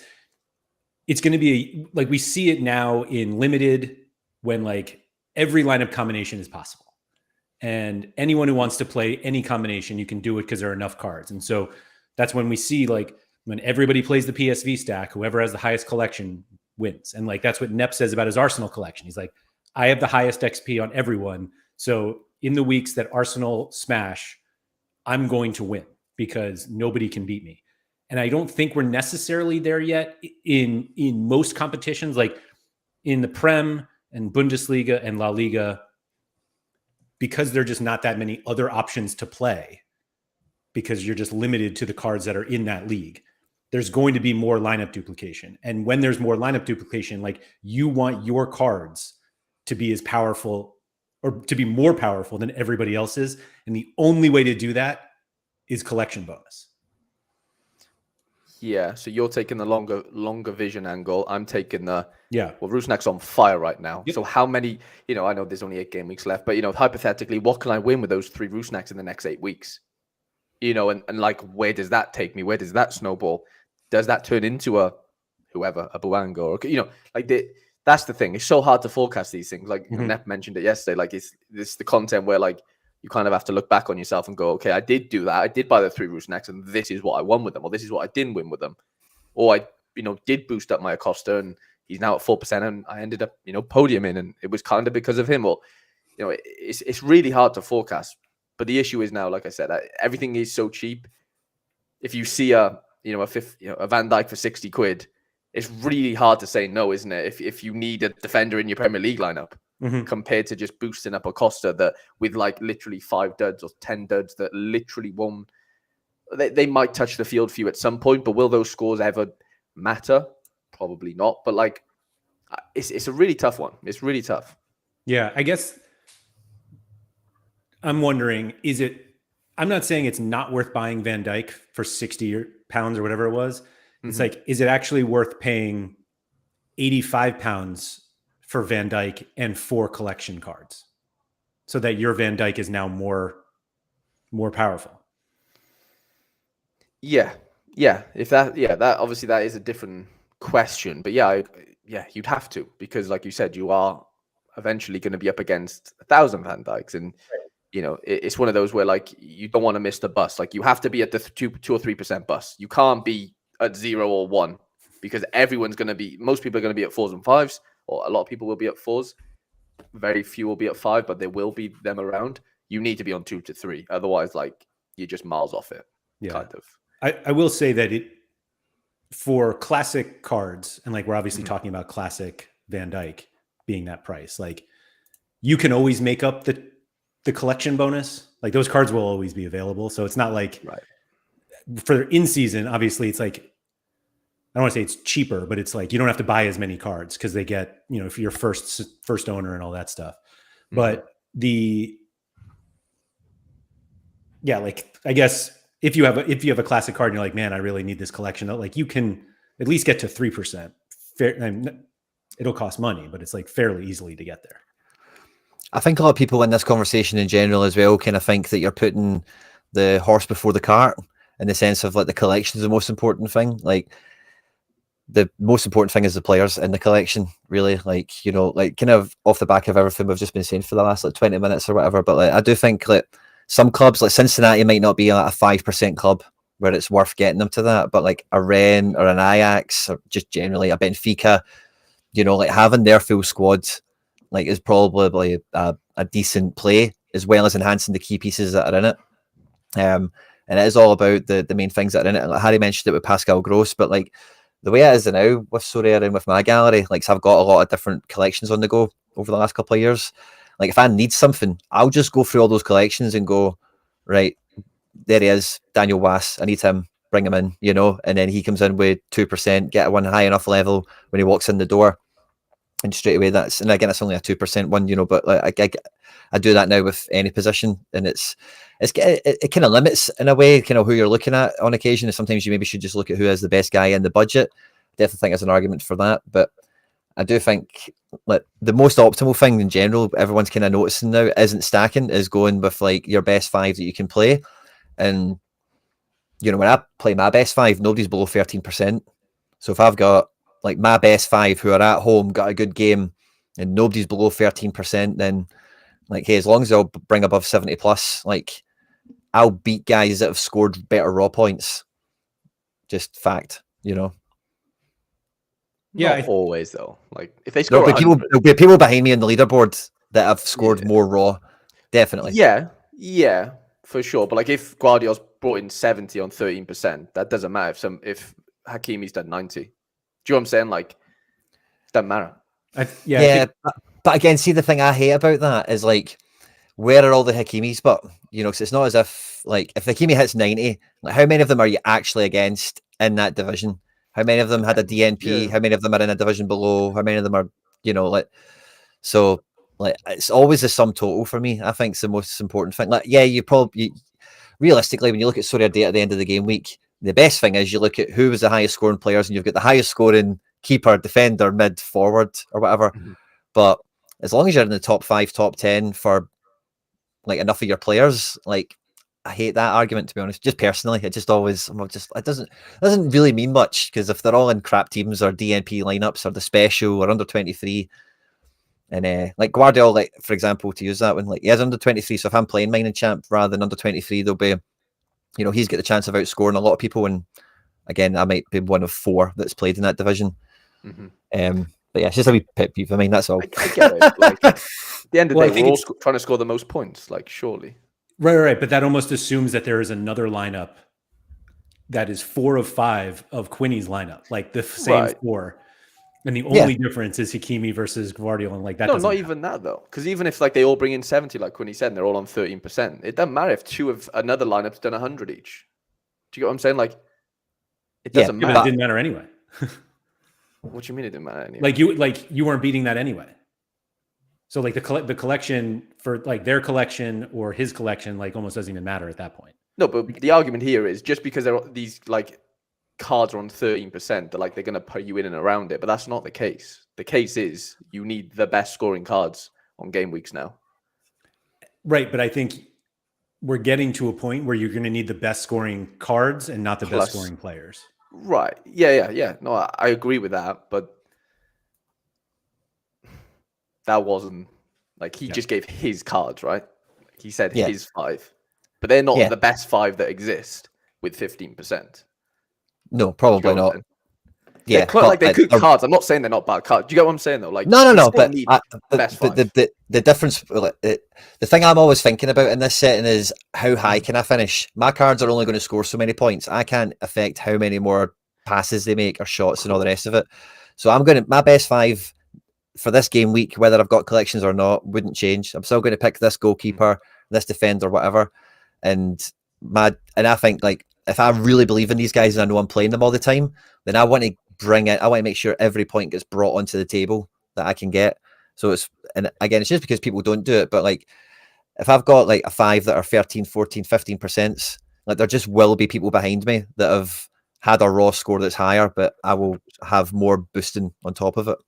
going to be like, we see it now in limited, when like every lineup combination is possible. And anyone who wants to play any combination, you can do it because there are enough cards. And so that's when we see, like, when everybody plays the PSV stack, whoever has the highest collection wins. And like, that's what Nep says about his Arsenal collection. He's like, I have the highest XP on everyone. So in the weeks that Arsenal smash, I'm going to win because nobody can beat me. And I don't think we're necessarily there yet in most competitions, like in the Prem and Bundesliga and La Liga, because there are just not that many other options to play, because you're just limited to the cards that are in that league. There's going to be more lineup duplication. And when there's more lineup duplication, like, you want your cards to be as powerful, or to be more powerful than everybody else's. And the only way to do that is collection bonus. Yeah, so you're taking the longer vision angle. I'm taking the, well, Rusnak's on fire right now. Yep. So how many, I know there's only 8 game weeks left, but, hypothetically, what can I win with those 3 Rusnaks in the next 8 weeks? And like, where does that take me? Where does that snowball? Does that turn into a Buanga, or, that's the thing. It's so hard to forecast these things. Like, Nep mentioned it yesterday. Like, it's the content where, like, you kind of have to look back on yourself and go, okay, I did do that. I did buy the 3 Rusnaks, and this is what I won with them, or this is what I didn't win with them. Or I, did boost up my Acosta, and, he's now at 4%, and I ended up, podiuming, and it was kind of because of him. Or, it's really hard to forecast. But the issue is now, like I said, everything is so cheap. If you see a Van Dijk for 60 quid, it's really hard to say no, isn't it? If you need a defender in your Premier League lineup, compared to just boosting up a Costa that with like literally 5 duds or 10 duds that literally won't. They might touch the field for you at some point, but will those scores ever matter? Probably not. But like, it's a really tough one. It's really tough. Yeah, I guess I'm wondering, I'm not saying it's not worth buying Van Dijk for £60 or whatever it was. It's like, is it actually worth paying £85 for Van Dijk and 4 collection cards so that your Van Dijk is now more powerful? Yeah. That obviously that is a different question, but you'd have to, because like you said, you are eventually going to be up against 1,000 Van Dijks, and it's one of those where like you don't want to miss the bus. Like you have to be at the 2 or 3% bus. You can't be at 0 or 1, because most people are going to be at 4s and 5s, or a lot of people will be at 4s. Very few will be at 5, but there will be them around. You need to be on 2 to 3. Otherwise, like, you're just miles off it. Yeah. Kind of. I will say that for classic cards, and like we're obviously talking about classic Van Dijk being that price, like you can always make up the collection bonus. Like those cards will always be available. So it's not like for in season, obviously it's like, I don't want to say it's cheaper, but it's like you don't have to buy as many cards because they get, if you're first owner and all that stuff. But like I guess if you have a classic card and you're like, man, I really need this collection, like you can at least get to 3%. It'll cost money, but it's like fairly easily to get there. I think a lot of people in this conversation in general as well kind of think that you're putting the horse before the cart, in the sense of like the collection is the most important thing. Like the most important thing is the players in the collection, really. Like, like kind of off the back of everything we've just been saying for the last like 20 minutes or whatever. But like, I do think that some clubs like Cincinnati might not be like a 5% club where it's worth getting them to that. But like a Rennes or an Ajax, or just generally a Benfica, like having their full squad like is probably a decent play, as well as enhancing the key pieces that are in it. And it is all about the main things that are in it. Like Harry mentioned it with Pascal Gross, but like the way it is now with Sorare and with my gallery, like so I've got a lot of different collections on the go over the last couple of years. Like if I need something, I'll just go through all those collections and go, right, there he is, Daniel Wass, I need him, bring him in, and then he comes in with 2%, get one high enough level when he walks in the door, and straight away it's only a 2% one, but like I do that now with any position, and it kind of limits in a way kind of who you're looking at on occasion. And sometimes you maybe should just look at who is the best guy in the budget. Definitely think there's an argument for that, but I do think like the most optimal thing in general, everyone's kind of noticing now, isn't stacking, is going with like your best 5 that you can play. And when I play my best 5, nobody's below 13%. So if I've got like my best 5 who are at home, got a good game, and nobody's below 13%, then like, hey, as long as they'll bring above 70 plus, like I'll beat guys that have scored better raw points. Just fact, Yeah, not always though. Like if they score, there'll be people behind me in the leaderboard that have scored more raw. Definitely. Yeah, for sure. But like if Guardiola's brought in 70 on 13%, that doesn't matter. If Hakimi's done 90, do you know what I'm saying? Like, it doesn't matter. But again, see, the thing I hate about that is like, where are all the Hakimis? But because it's not as if like if Hakimi hits 90, like how many of them are you actually against in that division? How many of them had a DNP? Yeah. How many of them are in a division below? How many of them are, so like it's always the sum total for me. I think it's the most important thing. Like, yeah, realistically, when you look at Sorare data at the end of the game week, the best thing is you look at who was the highest scoring players, and you've got the highest scoring keeper, defender, mid, forward, or whatever. But as long as you're in the top 5, top 10 for like enough of your players, like I hate that argument, to be honest. Just personally, it doesn't really mean much, because if they're all in crap teams or DNP lineups or the special or under 23, and like Guardiola, like for example, to use that one, like he has under 23. So if I'm playing mine in champ rather than under 23, there'll be, he's got the chance of outscoring a lot of people. And again, I might be one of 4 that's played in that division. But yeah, it's just a wee pet peeve. I mean, that's all. I get it. Like, at the end of the Well, I day, think we're all it's- trying to score the most points. Like, surely. Right. But that almost assumes that there is another lineup that is 4 of 5 of Quinny's lineup, like the same Right. 4. And the only difference is Hakimi versus Guardiola. And like that. No, doesn't not matter. even that though. Because even if like they all bring in 70, like Quinny said, and they're all on 13%, it doesn't matter if 2 of another lineup's done 100 each. Do you get what I'm saying? Like, it doesn't Yeah, but matter. it didn't matter anyway. What do you mean it didn't matter anyway? Like you weren't beating that anyway. So like the collection for like their collection or his collection like almost doesn't even matter at that point. No, but the argument here is just because these like cards are on 13%, they're going to put you in and around it. But that's not the case. The case is you need the best scoring cards on game weeks now. Right, but I think we're getting to a point where you're going to need the best scoring cards and not the best scoring players. Right. Yeah. No, I agree with that, but that wasn't like he just gave his cards, right? He said his 5, but they're not the best 5 that exist with 15%. No, probably not. Yeah, they're good cards. I'm not saying they're not bad cards. Do you get what I'm saying though? Like no. But the difference, the thing I'm always thinking about in this setting is how high can I finish? My cards are only going to score so many points. I can't affect how many more passes they make or shots and all the rest of it. So my best 5 for this game week, whether I've got collections or not, wouldn't change. I'm still going to pick this goalkeeper, this defender, whatever. And I think like if I really believe in these guys and I know I'm playing them all the time, then I want to make sure every point gets brought onto the table that I can get. So it's just because people don't do it, but like if I've got like a 5 that are 13, 14, 15%, like there just will be people behind me that have had a raw score that's higher, but I will have more boosting on top of it,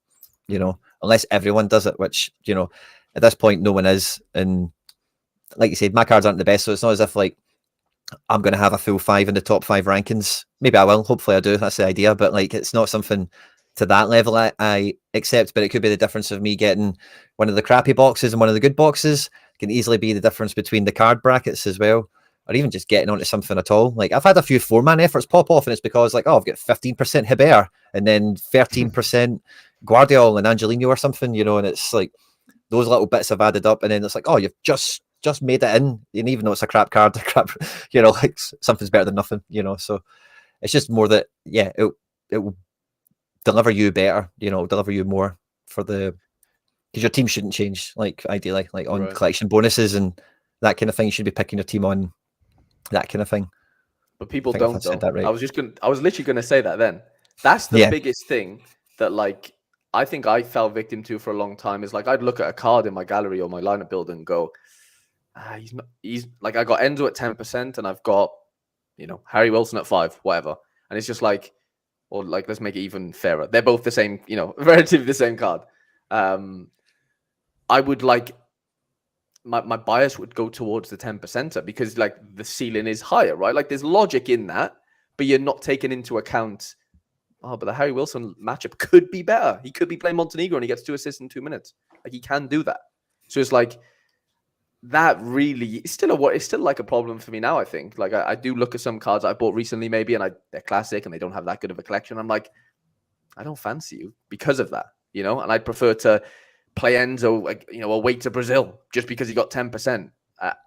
unless everyone does it, which, at this point, no one is. And like you said, my cards aren't the best. So it's not as if like I'm going to have a full 5 in the top 5 rankings. Maybe I will. Hopefully I do. That's the idea. But like, it's not something to that level I accept, but it could be the difference of me getting one of the crappy boxes and one of the good boxes. It can easily be the difference between the card brackets as well, or even just getting onto something at all. Like I've had a few 4-man efforts pop off and it's because like, I've got 15% Hibert and then 13% Guardiola and Angelino or something, and it's like those little bits have added up and then it's like, oh, you've just made it in, and even though it's a crap card, like something's better than nothing, so it's just more that it will deliver you better, deliver you more because your team shouldn't change, like ideally, like on collection bonuses and that kind of thing. You should be picking your team on that kind of thing, but people don't though. Right. I was literally gonna say that then. That's the biggest thing that like I think I fell victim to for a long time is like I'd look at a card in my gallery or my lineup builder and go, he's like I got Enzo at 10% and I've got Harry Wilson at 5, whatever, and it's just like, or like let's make it even fairer. They're both the same, relatively the same card. I would like my bias would go towards the 10%er because like the ceiling is higher, right? Like there's logic in that, but you're not taking into account. Oh, but the Harry Wilson matchup could be better. He could be playing Montenegro and he gets 2 assists in 2 minutes. Like he can do that. So it's like that really it's still like a problem for me now. I think like I do look at some cards I bought recently maybe and they're classic and they don't have that good of a collection. I'm like, I don't fancy you because of that, and I'd prefer to play Enzo like away to Brazil just because he got 10%.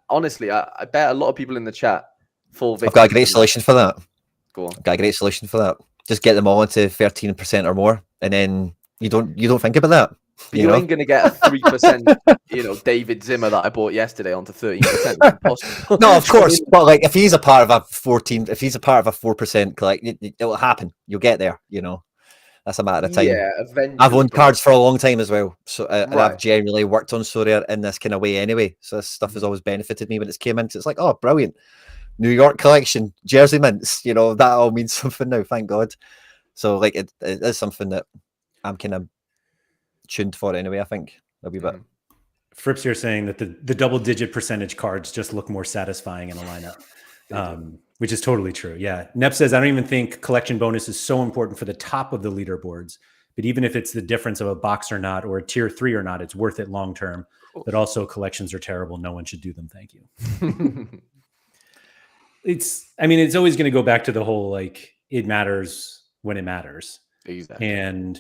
Honestly, I bet a lot of people in the chat fall victim. I've got a great solution for that. Go on. I've got a great solution for that. Just get them all into 13% or more, and then you don't think about that. But you ain't gonna get a 3%, David Zimmer that I bought yesterday onto 13%. No, of course. But like, if he's a part of a 4% collect, it will happen. You'll get there. That's a matter of time. Yeah, eventually. I've owned cards for a long time as well, so and I've generally worked on Sorare in this kind of way anyway. So this stuff has always benefited me when it's came into. It's like, oh, brilliant. New York collection, jersey mints, that all means something now, thank God. So like it is something that I'm kind of tuned for anyway, I think a wee bit. Frips here saying that the double-digit percentage cards just look more satisfying in a lineup, which is totally true. Yeah. Nep says, I don't even think collection bonus is so important for the top of the leaderboards, but even if it's the difference of a box or not, or a tier 3 or not, it's worth it long-term. But also collections are terrible. No one should do them. Thank you. It's always going to go back to the whole, like, it matters when it matters. Exactly. And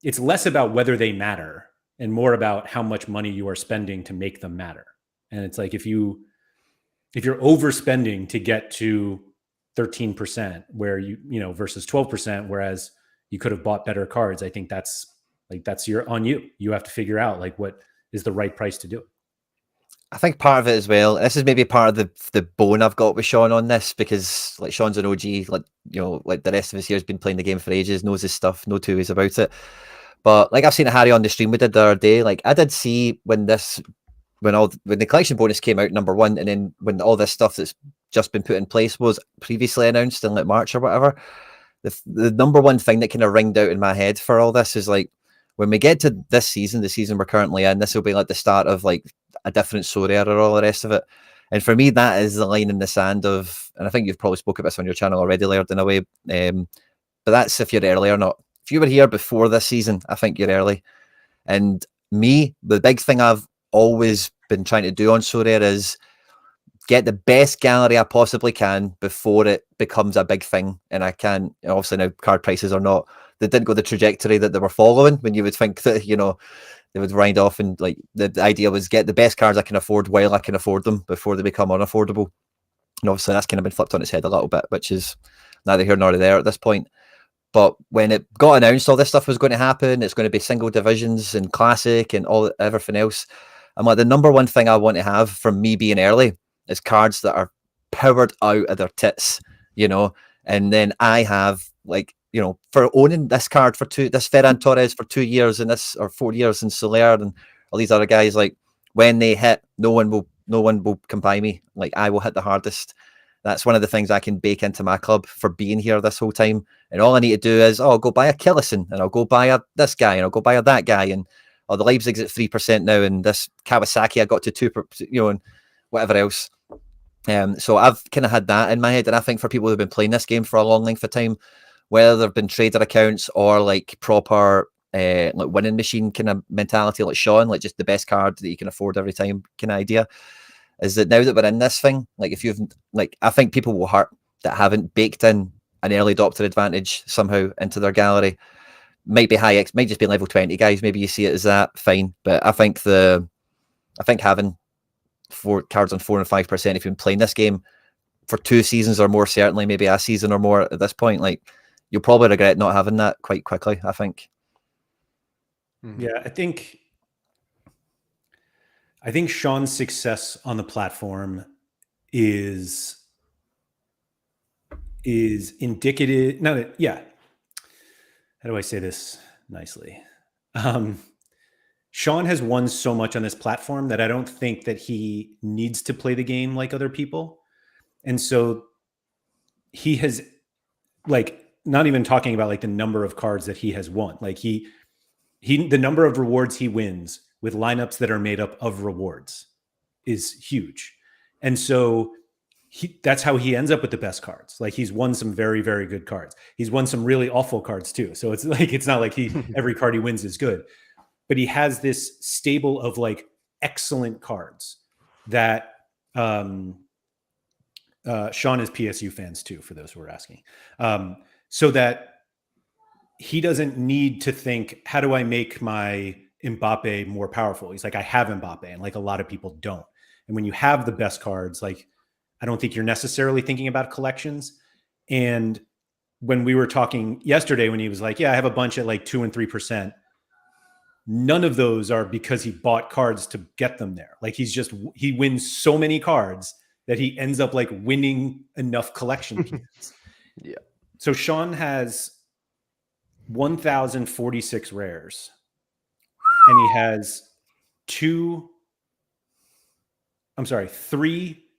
it's less about whether they matter and more about how much money you are spending to make them matter. And it's like if you're overspending to get to 13% where you versus 12%, whereas you could have bought better cards, I think that's on you. You have to figure out like what is the right price to do it. I think part of it as well, this is maybe part of the bone I've got with Sean on this, because like Sean's an OG, like like the rest of us here has been playing the game for ages, knows his stuff, no two ways about it. But like I've seen Harry on the stream we did the other day, like I did see when the collection bonus came out, number one, and then when all this stuff that's just been put in place was previously announced in like March or whatever, the number one thing that kind of ringed out in my head for all this is like, when we get to this season, the season we're currently in, this will be like the start of like a different Sorare or all the rest of it. And for me, that is the line in the sand of, and I think you've probably spoken about this on your channel already, Laird, in a way. But that's if you're early or not. If you were here before this season, I think you're early. And me, the big thing I've always been trying to do on Sorare is get the best gallery I possibly can before it becomes a big thing. And I can, obviously now card prices are not, they didn't go the trajectory that they were following when you would think that, they would wind off, and like the idea was get the best cards I can afford while I can afford them before they become unaffordable. And obviously that's kind of been flipped on its head a little bit, which is neither here nor there at this point. But when it got announced all this stuff was going to happen, it's going to be single divisions and classic and everything else, I'm like, the number one thing I want to have from me being early is cards that are powered out of their tits, and then I have like, for owning this card this Ferran Torres for 2 years and this, or 4 years in Soler and all these other guys, like when they hit, no one will come by me. Like I will hit the hardest. That's one of the things I can bake into my club for being here this whole time. And all I need to do is, I'll go buy a Killison and I'll go buy this guy and I'll go buy that guy, and the Leipzig's at 3% now, and this Kawasaki I got to 2%, and whatever else. So I've kind of had that in my head, and I think for people who've been playing this game for a long length of time, whether they've been trader accounts or like proper like winning machine kind of mentality like Sean, like just the best card that you can afford every time kind of idea, is that now that we're in this thing, like if you've like, I think people will hurt that haven't baked in an early adopter advantage somehow into their gallery. Might be high X, might just be level 20 guys, maybe you see it as that, fine. But I think having 4 cards on 4 and 5%, if you've been playing this game for 2 seasons or more, certainly maybe a season or more at this point, like you'll probably regret not having that quite quickly, I think. Yeah, I think Sean's success on the platform is indicative. How do I say this nicely? Sean has won so much on this platform that I don't think that he needs to play the game like other people. And so he has, like, not even talking about like the number of cards that he has won. Like the number of rewards he wins with lineups that are made up of rewards is huge. And so that's how he ends up with the best cards. Like he's won some very, very good cards. He's won some really awful cards too. So it's like, it's not like every card he wins is good, but he has this stable of like excellent cards that Sean is PSU fans too, for those who are asking. So that he doesn't need to think, how do I make my Mbappe more powerful? He's like, I have Mbappe, and like a lot of people don't. And when you have the best cards, like, I don't think you're necessarily thinking about collections. And when we were talking yesterday, when he was like, yeah, I have a bunch at like 2 and 3%, none of those are because he bought cards to get them there. Like he wins so many cards that he ends up like winning enough collection pieces. Yeah. So Sean has 1,046 rares, and he has 3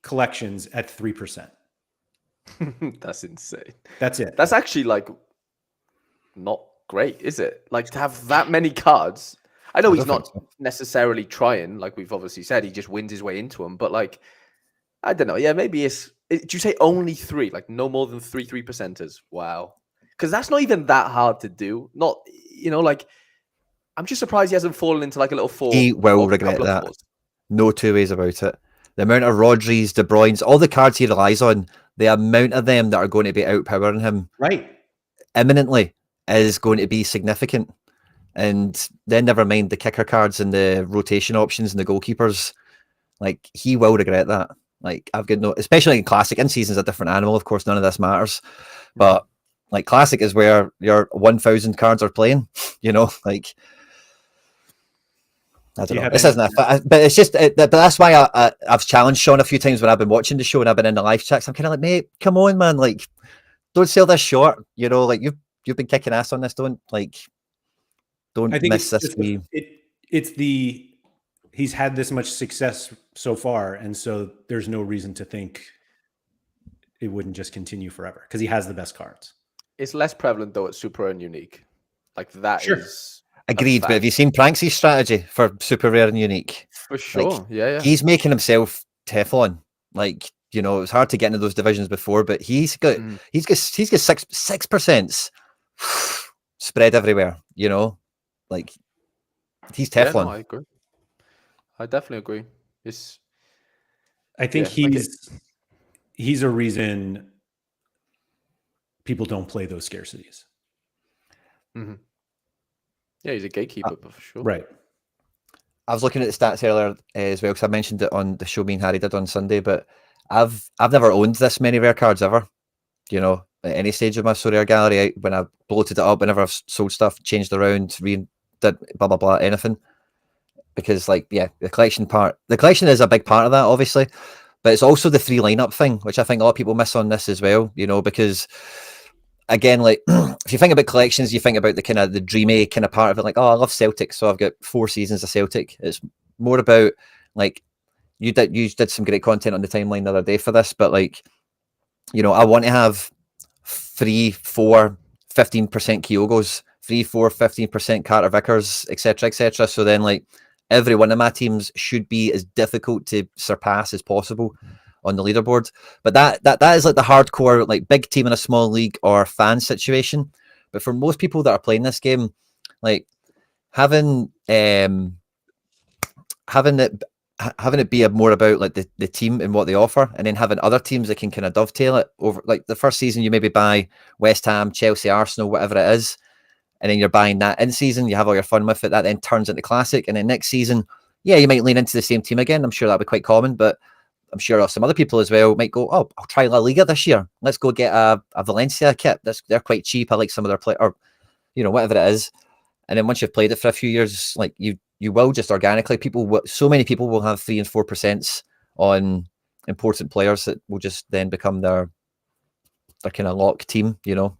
collections at 3%. That's insane. That's it. That's actually like not great, is it? Like to have that many cards. I know he's not necessarily trying, like we've obviously said, he just wins his way into them. But like, I don't know. Yeah, maybe did you say only 3? Like no more than 3%ers? Wow. Because that's not even that hard to do. Not, like, I'm just surprised he hasn't fallen into like a little 4. He will regret that. 4s. No 2 ways about it. The amount of Rodri's, De Bruyne's, all the cards he relies on, the amount of them that are going to be outpowering him right imminently is going to be significant. And then never mind the kicker cards and the rotation options and the goalkeepers. Like, he will regret that. Like, I've got no, especially in Classic. In Season's a different animal, of course, none of this matters. But like, Classic is where your 1,000 cards are playing, you know, like, I don't know. This isn't but it's just, but that's why I've challenged Sean a few times when I've been watching the show and I've been in the live chats. I'm kind of like, mate, come on, man. Like, don't sell this short. You know, like, you've been kicking ass on this. Don't miss this. He's had this much success so far, and so there's no reason to think it wouldn't just continue forever because he has the best cards. It's less prevalent though at Super and Unique. Like that is agreed. But have you seen Pranksy's strategy for Super Rare and Unique? For sure. Like, yeah. He's making himself Teflon. Like, you know, it's hard to get into those divisions before, but he's got 6% spread everywhere, you know? Like, he's Teflon. Yeah, no, I agree. I definitely agree. I think he's a reason people don't play those scarcities. Mm-hmm. Yeah, he's a gatekeeper for sure. Right. I was looking at the stats earlier as well because I mentioned it on the show me and Harry did on Sunday, but I've never owned this many rare cards ever. You know, at any stage of my Sorare gallery, when I bloated it up, whenever I've sold stuff, changed around, did blah blah blah, anything. Because, like, yeah, the collection is a big part of that, obviously, but it's also the 3 lineup thing, which I think a lot of people miss on this as well, you know, because again, like, if you think about collections, you think about the kind of the dreamy kind of part of it, like, oh, I love Celtic, so I've got 4 seasons of Celtic. It's more about, like, you did some great content on the timeline the other day for this, but, like, you know, I want to have 3, 4, 15% Kyogos, 3, 4, 15% Carter Vickers, etc. So then, like, every one of my teams should be as difficult to surpass as possible on the leaderboard. But that is like the hardcore, like, big team in a small league or fan situation. But for most people that are playing this game, like, having it be more about, like, the team and what they offer, and then having other teams that can kind of dovetail it over. Like, the first season you maybe buy West Ham, Chelsea, Arsenal, whatever it is, and then you're buying that in season, you have all your fun with it, that then turns into Classic, and then next season, yeah, you might lean into the same team again. I'm sure that'll be quite common, but I'm sure some other people as well might go, oh, I'll try La Liga this year. Let's go get a Valencia kit. They're quite cheap. I like some of their play, or, you know, whatever it is. And then once you've played it for a few years, like, you will just organically, so many people will have 3 and 4% on important players that will just then become their kind of lock team, you know.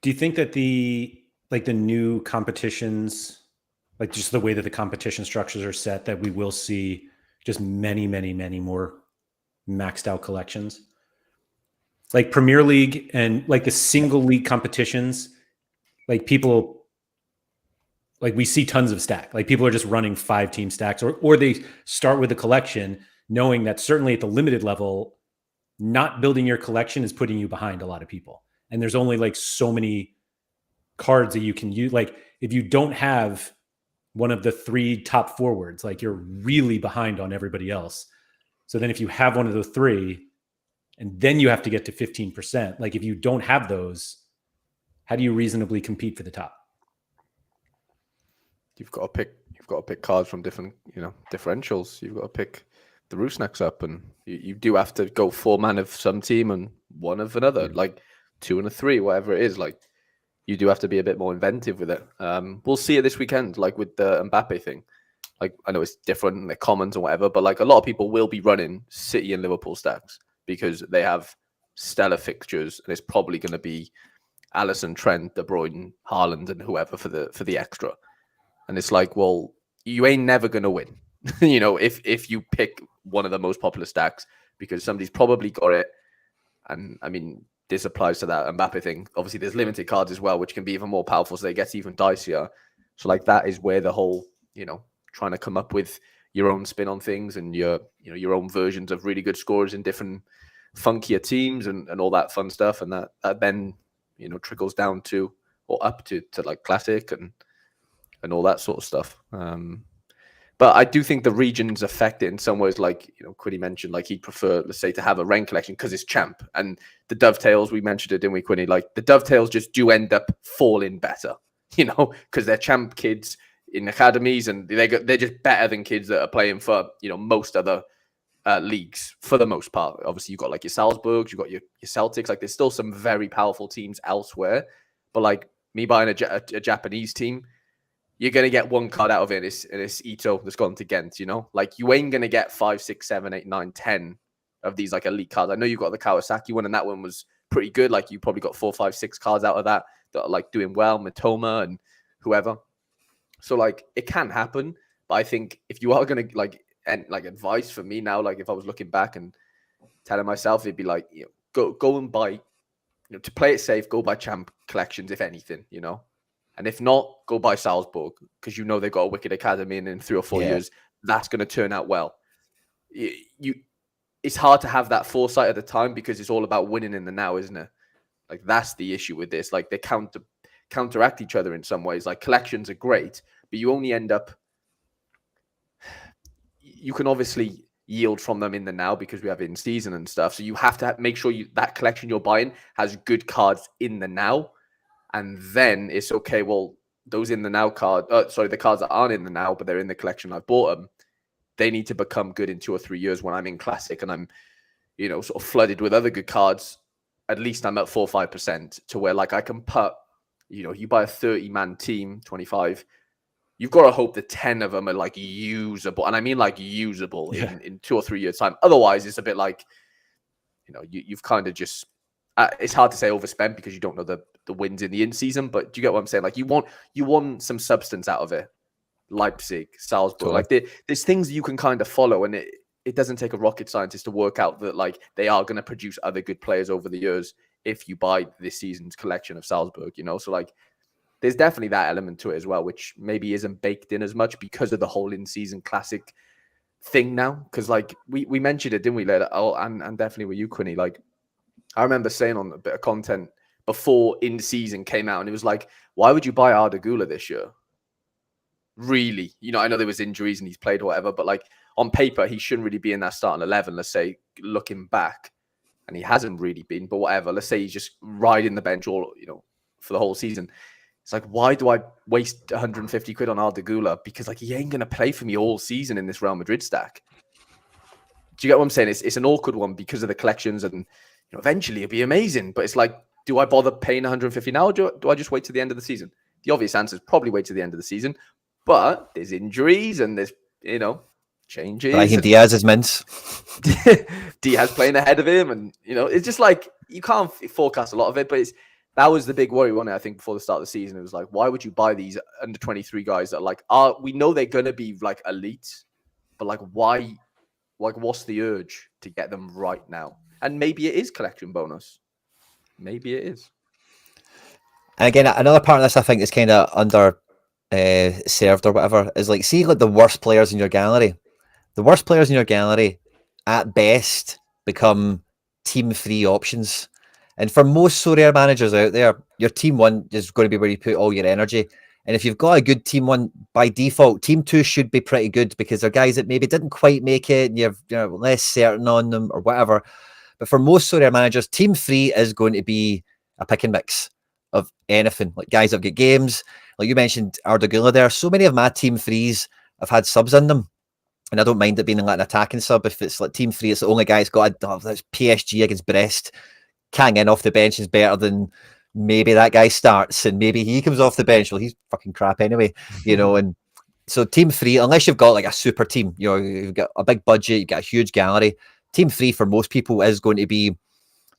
Do you think that the new competitions, like, just the way that the competition structures are set, that we will see just many, many, many more maxed out collections? Like Premier League and, like, the single league competitions, like, people, like, we see tons of stack. Like, people are just running 5-team stacks, or they start with a collection knowing that certainly at the limited level, not building your collection is putting you behind a lot of people. And there's only, like, so many cards that you can use. Like, if you don't have one of the 3 top forwards, like, you're really behind on everybody else. So then if you have one of the 3, and then you have to get to 15%, like, if you don't have those, how do you reasonably compete for the top? You've got to pick cards from different, you know, differentials. You've got to pick the Rusnaks up, and you do have to go 4-man of some team and 1 of another, like 2 and a 3, whatever it is. Like, you do have to be a bit more inventive with it. We'll see it this weekend, like with the Mbappe thing. Like, I know it's different and they're commons and whatever, but, like, a lot of people will be running City and Liverpool stacks because they have stellar fixtures, and it's probably going to be Alisson, Trent, De Bruyne, Haaland, and whoever for the extra. And it's like, well, you ain't never going to win, you know, if you pick one of the most popular stacks, because somebody's probably got it. And I mean, this applies to that Mbappe thing. Obviously, there's limited cards as well, which can be even more powerful, so they get even dicier. So, like, that is where the whole, you know, trying to come up with your own spin on things and your own versions of really good scorers in different funkier teams and all that fun stuff. And that then, you know, trickles down to, or up to like Classic and all that sort of stuff. But I do think the regions affect it in some ways. Like, you know, Quinny mentioned, like, he'd prefer, let's say, to have a rain collection because it's champ. And the dovetails, we mentioned it, didn't we, Quinny? Like, the dovetails just do end up falling better because they're champ kids in academies, and they're just better than kids that are playing for most other leagues for the most part. Obviously, you've got like your Salzburgs, you've got your Celtics. Like, there's still some very powerful teams elsewhere, but like me buying a Japanese team, you're gonna get one card out of it, and it's Ito that's gone to Ghent. Like, you ain't gonna get 5, 6, 7, 8, 9, 10 of these like elite cards. I know you got the Kawasaki one, and that one was pretty good. Like, you probably got 4, 5, 6 cards out of that are like doing well, Matoma and whoever. So like, it can happen, but I think if you are gonna like advice for me now, like if I was looking back and telling myself, it'd be like, go and buy, to play it safe, go buy champ collections if anything, and if not, go buy Salzburg, because they've got a wicked academy, and in 3 or 4 years that's going to turn out well. It's hard to have that foresight at the time, because it's all about winning in the now, isn't it? Like, that's the issue with this. Like, they counteract each other in some ways. Like, collections are great, but you only end up, you can obviously yield from them in the now because we have in season and stuff. So you have to make sure that collection you're buying has good cards in the now. And then it's okay. Well, those in the now the cards that aren't in the now, but they're in the collection, I've bought them. They need to become good in 2 or 3 years when I'm in classic and I'm, sort of flooded with other good cards. At least I'm at 4 or 5% to where like I can put, you buy a 30-man team, 25, you've got to hope that 10 of them are like usable. And I mean like usable in 2 or 3 years time. Otherwise it's a bit like, you've kind of just, it's hard to say overspent because you don't know the wins in the in-season, but do you get what I'm saying? Like, you want some substance out of it. Leipzig, Salzburg, totally. Like there's things you can kind of follow, and it doesn't take a rocket scientist to work out that like they are going to produce other good players over the years if you buy this season's collection of Salzburg, So like, there's definitely that element to it as well, which maybe isn't baked in as much because of the whole in-season classic thing now. Because like we mentioned it, didn't we, later? Oh, and definitely with you, Quinny. Like, I remember saying on a bit of content before in-season came out, and it was like, why would you buy Arda Güler this year? Really? I know there was injuries and he's played or whatever, but like on paper, he shouldn't really be in that starting 11, let's say, looking back. And he hasn't really been, but whatever. Let's say he's just riding the bench all, for the whole season. It's like, why do I waste 150 quid on Arda Güler? Because like, he ain't going to play for me all season in this Real Madrid stack. Do you get what I'm saying? It's an awkward one because of the collections, and eventually it'll be amazing. But it's like, do I bother paying 150 now, or do I just wait to the end of the season? The obvious answer is probably wait to the end of the season. But there's injuries and there's, changes. Brahim Diaz is mince. Diaz playing ahead of him. And, it's just like, you can't forecast a lot of it. But that was the big worry, wasn't it? I think before the start of the season, it was like, why would you buy these under 23 guys that like, we know they're going to be like elite, but like, why? Like, what's the urge to get them right now? And maybe it is collection bonus. Maybe it is. And again, another part of this I think is kind of under served or whatever is like, see, like the worst players in your gallery. The worst players in your gallery at best become team 3 options. And for most Sorare managers out there, your team 1 is going to be where you put all your energy. And if you've got a good team 1, by default, team 2 should be pretty good because they're guys that maybe didn't quite make it and you're less certain on them or whatever. But for most Sorare managers, team 3 is going to be a pick and mix of anything. Like guys that get games, like you mentioned Arda Güler there. So many of my team 3s have had subs in them. And I don't mind it being like an attacking sub. If it's like team 3, it's the only guy that's got that's PSG against Brest. Can't get off the bench is better than maybe that guy starts and maybe he comes off the bench. Well, he's fucking crap anyway, and so team 3, unless you've got like a super team, you've got a big budget, you've got a huge gallery. Team 3 for most people is going to be,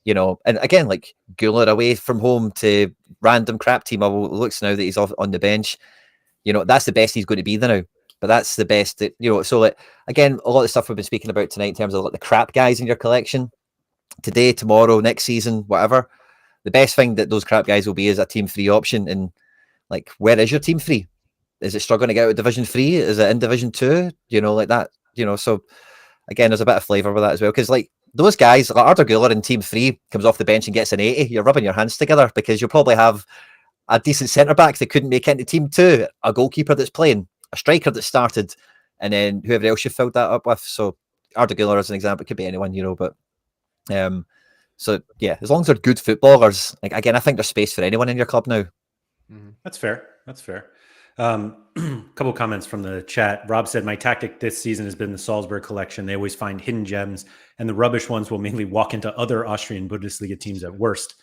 and again, like Güler away from home to random crap team. Looks now that he's off on the bench, that's the best he's going to be now. But that's the best that, so like, again, a lot of the stuff we've been speaking about tonight in terms of like the crap guys in your collection today, tomorrow, next season, whatever. The best thing that those crap guys will be is a team 3 option. And like, where is your team 3? Is it struggling to get out of Division 3? Is it in Division 2? Like that, so again, there's a bit of flavour with that as well. Because like those guys, like Arda Güler in team 3 comes off the bench and gets an 80. You're rubbing your hands together because you'll probably have a decent centre-back that couldn't make it into team 2, a goalkeeper that's playing, a striker that started, and then whoever else you filled that up with. So Arda Güler as an example, it could be anyone, but so yeah, as long as they're good footballers, like again, I think there's space for anyone in your club now. That's fair. That's fair. Couple comments from the chat. Rob said, my tactic this season has been the Salzburg collection. They always find hidden gems, and the rubbish ones will mainly walk into other Austrian Bundesliga teams at worst.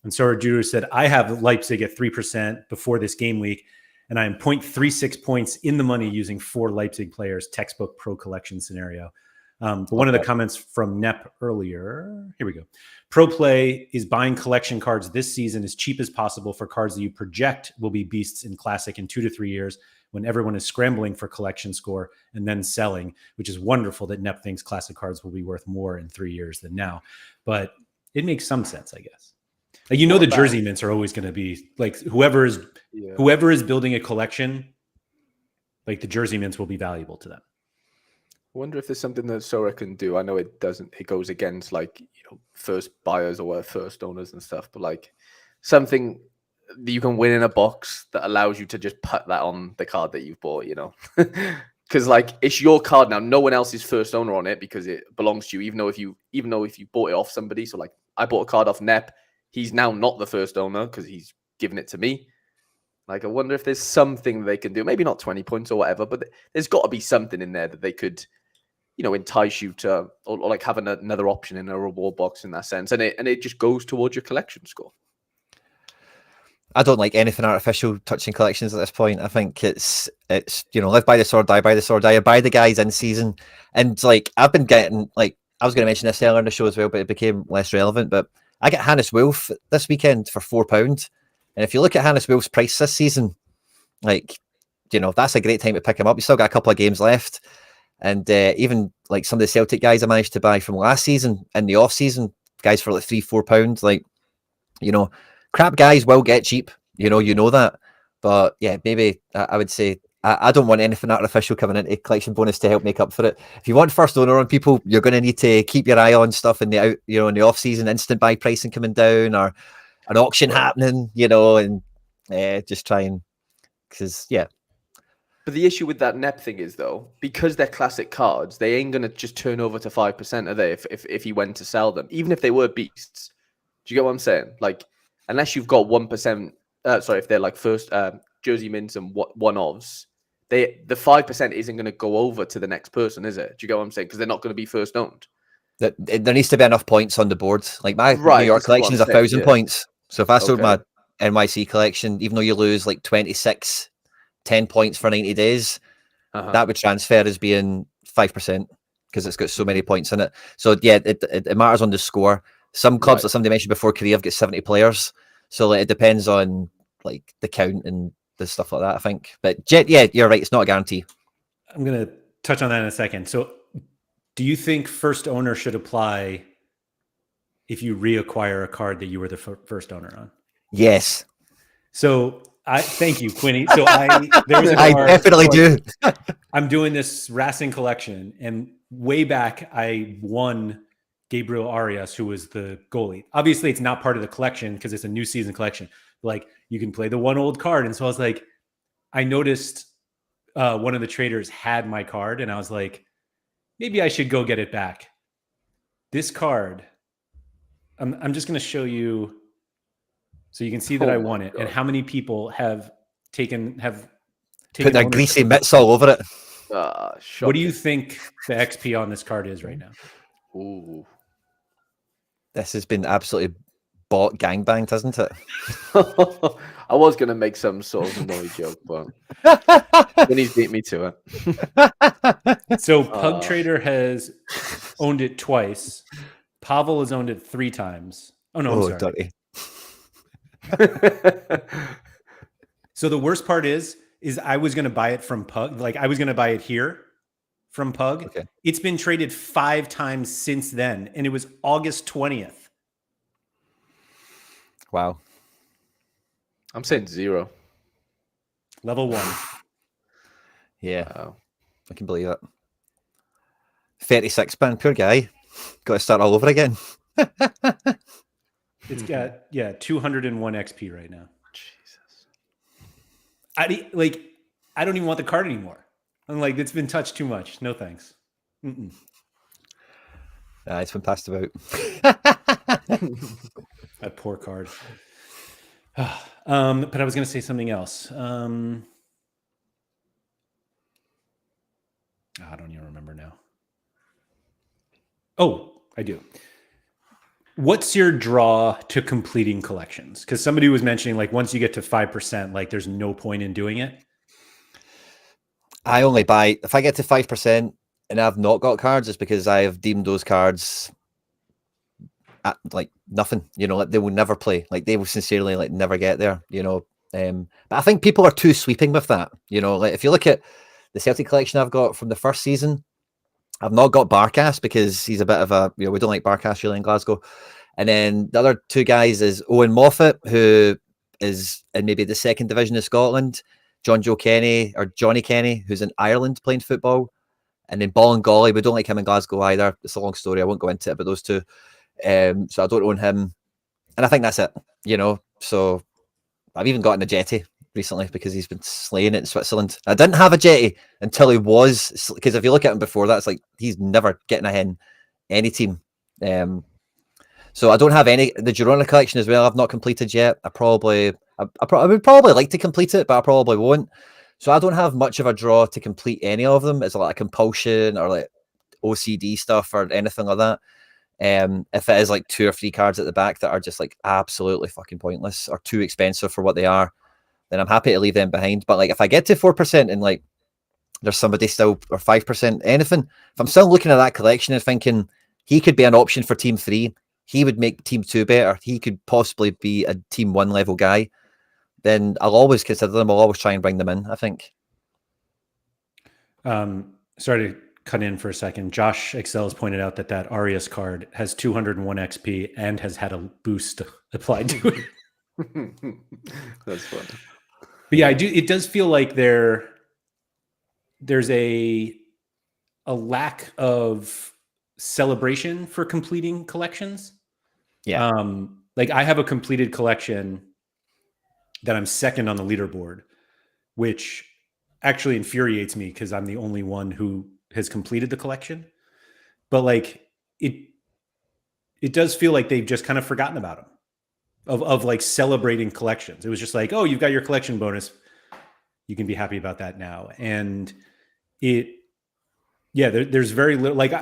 And Sorare Judah said, I have Leipzig at 3% before this game week, and I am 0.36 points in the money using 4 Leipzig players, textbook pro collection scenario. But one of the comments from Nep earlier, here we go. Pro Play is buying collection cards this season as cheap as possible for cards that you project will be beasts in Classic in 2 to 3 years when everyone is scrambling for collection score and then selling, which is wonderful that Nep thinks Classic cards will be worth more in 3 years than now. But it makes some sense, I guess. Like, you know, the jersey mints are always going to be like whoever is building a collection, like the jersey mints will be valuable to them. I wonder if there's something that Sorare can do. I know it doesn't. It goes against first buyers or first owners and stuff. But like something that you can win in a box that allows you to just put that on the card that you've bought. Because like it's your card now. No one else is first owner on it because it belongs to you. Even though if you bought it off somebody. So like I bought a card off Nep. He's now not the first owner because he's given it to me. Like I wonder if there's something they can do. Maybe not 20 points or whatever, but there's got to be something in there that they could. Entice you to, or like have another option in a reward box in that sense, and it just goes towards your collection score. I don't like anything artificial touching collections at this point. I think it's live by the sword, die by the sword. I buy the guys in season, and like I've been getting I was going to mention this earlier in the show as well, but it became less relevant. But I get Hannes Wolf this weekend for £4, and if you look at Hannes Wolf's price this season, that's a great time to pick him up. He's still got a couple of games left. And even like some of the Celtic guys I managed to buy from last season in the off season, guys for like £3-4, crap guys will get cheap. You know that. But yeah, maybe I would say I don't want anything artificial coming into collection bonus to help make up for it. If you want first owner on people, you're going to need to keep your eye on stuff in the in the off season, instant buy pricing coming down or an auction happening. And just try and because yeah. But the issue with that Nep thing is, though, because they're classic cards, they ain't going to just turn over to 5%, are they, if he went to sell them, even if they were beasts. Do you get what I'm saying? Like, unless you've got 1%, if they're like first jersey mints and one-offs, the 5% isn't going to go over to the next person, is it? Do you get what I'm saying? Because they're not going to be first owned. There needs to be enough points on the board. Like my New York collection is 1,000 points. So if I sold my NYC collection, even though you lose like 26... 10 points for 90 days, that would transfer as being 5% because it's got so many points in it. So yeah, it matters on the score. Some clubs that somebody mentioned before, Korea, have got 70 players. So it depends on like the count and the stuff like that, I think. But yeah, you're right. It's not a guarantee. I'm going to touch on that in a second. So do you think first owner should apply if you reacquire a card that you were the first owner on? Yes. So thank you, Quinny. So I definitely do. I'm doing this Racing collection, and way back I won Gabriel Arias, who was the goalie. Obviously, it's not part of the collection because it's a new season collection. Like you can play the one old card, and so I was like, I noticed one of the traders had my card, and I was like, maybe I should go get it back. This card, I'm just going to show you. So you can see that I won it, and how many people have taken put their greasy mitts all over it. What do you think the XP on this card is right now? Ooh, this has been absolutely bought gangbanged, hasn't it? I was going to make some sort of annoying joke, but then he's beat me to it. So Pug Trader has owned it twice. Pavel has owned it 3 times. Oh no, I'm sorry. Dirty. So the worst part is I was going to buy it from Pug. Like I was going to buy it here from Pug. Okay. It's been traded 5 times since then, and it was August 20th. Wow. I'm saying 0. Level 1. Yeah. Wow. I can believe it. 36 man, poor guy. Got to start all over again. It's got 201 XP right now. Jesus. I don't even want the card anymore. I'm like, it's been touched too much. No thanks. It's been passed about. That poor card. But I was going to say something else. I don't even remember now. Oh, I do. What's your draw to completing collections? Because somebody was mentioning, like, once you get to 5%, like, there's no point in doing it. I only buy if I get to 5% and I've not got cards, it's because I have deemed those cards at, like, nothing. Like, they will never play. Like, they will sincerely, like, never get there. But I think people are too sweeping with that. Like, if you look at the Celtic collection I've got from the first season, I've not got Barkas because he's a bit of a, we don't like Barkas really in Glasgow. And then the other two guys is Owen Moffat, who is in maybe the second division of Scotland, Johnny Kenny, who's in Ireland playing football. And then Golly, we don't like him in Glasgow either. It's a long story. I won't go into it, but those two. So I don't own him. And I think that's it, So I've even gotten a Jetty recently because he's been slaying it in Switzerland. I didn't have a Jetty until he was, because if you look at him before that, it's like he's never getting any team. So I don't have the Girona collection as well. I've not completed yet. I would probably like to complete it, but I probably won't. So I don't have much of a draw to complete any of them. It's a lot of compulsion or like OCD stuff or anything like that. If it is like 2 or 3 cards at the back that are just like absolutely fucking pointless or too expensive for what they are, then I'm happy to leave them behind. But like if I get to 4% and like there's somebody still, or 5%, anything, if I'm still looking at that collection and thinking he could be an option for team 3, he would make team 2 better, he could possibly be a team 1 level guy, then I'll always consider them. I'll always try and bring them in, I think. Sorry to cut in for a second. Josh Excels pointed out that Arias card has 201 XP and has had a boost applied to it. That's funny. But yeah, it does feel like there's a lack of celebration for completing collections. Yeah. Like I have a completed collection that I'm second on the leaderboard, which actually infuriates me because I'm the only one who has completed the collection. But like it does feel like they've just kind of forgotten about them of like celebrating collections. It was just like, oh, you've got your collection bonus. You can be happy about that now. And there's very little, like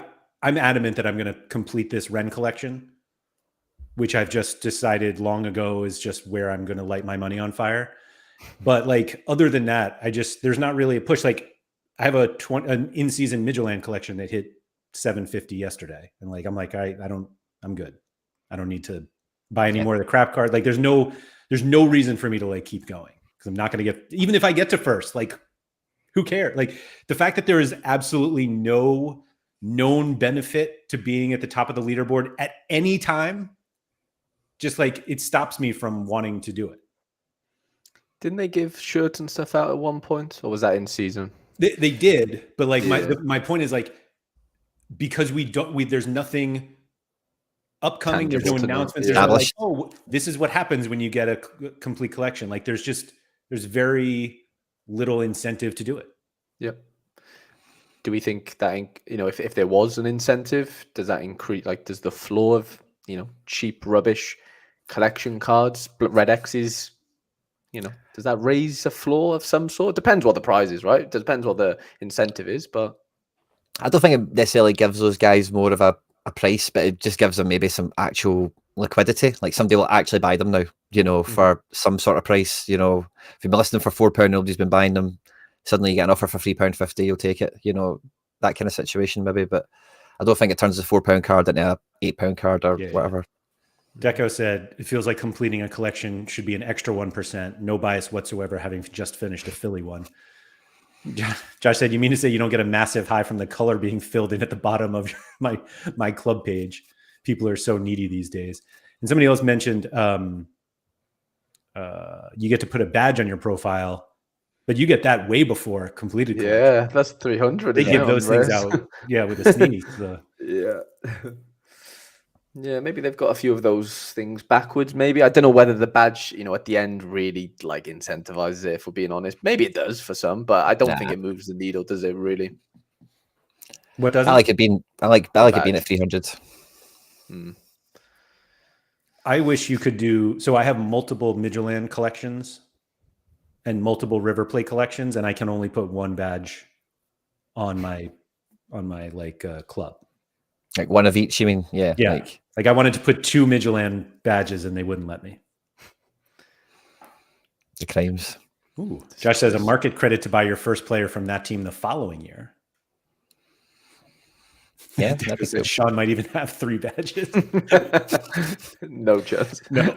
I'm adamant that I'm going to complete this Ren collection, which I've just decided long ago is just where I'm going to light my money on fire. But like, other than that, there's not really a push. Like I have an in-season Midtjylland collection that hit 750 yesterday. And like, I'm like, I'm good. I don't need to buy any more of the crap card. Like there's no reason for me to like keep going because I'm not going to even if I get to first, like who cares? Like the fact that there is absolutely no known benefit to being at the top of the leaderboard at any time, just like it stops me from wanting to do it. Didn't they give shirts and stuff out at one point, or was that in season? They did, but like my point is like because there's nothing upcoming. There's no announcements. There's no like, oh, this is what happens when you get a complete collection. Like there's very little incentive to do it. Yep. Do we think that if there was an incentive, does that increase? Like, does the floor of cheap rubbish collection cards, red X's, does that raise a floor of some sort? Depends what the prize is, right? It depends what the incentive is, but I don't think it necessarily gives those guys more of a price, but it just gives them maybe some actual liquidity. Like somebody will actually buy them now, for some sort of price. If you've been listening for £4, nobody's been buying them. Suddenly you get an offer for £3.50, you'll take it. That kind of situation maybe. But I don't think it turns the £4 card into a £8 card or whatever. Deco said, it feels like completing a collection should be an extra 1%, no bias whatsoever, having just finished a Philly one. Josh said, you mean to say you don't get a massive high from the color being filled in at the bottom of my club page? People are so needy these days. And somebody else mentioned you get to put a badge on your profile, but you get that way before completed collection. Yeah, that's 300. They give those things out, with a sneeze. Yeah. Yeah, maybe they've got a few of those things backwards. Maybe I don't know whether the badge, at the end really like incentivizes it. If we're being honest, maybe it does for some, but I don't think it moves the needle. Does it really? What does I like it being? I like it being at 300. I wish you could do. So I have multiple Midtjylland collections and multiple River Plate collections, and I can only put one badge on my like club. Like one of each. You mean? Yeah. Yeah. Like I wanted to put 2 Midtjylland badges, and they wouldn't let me. The crimes. Ooh. Josh says a market credit to buy your first player from that team the following year. Yeah, that'd be cool. Sean might even have 3 badges. No chance. No.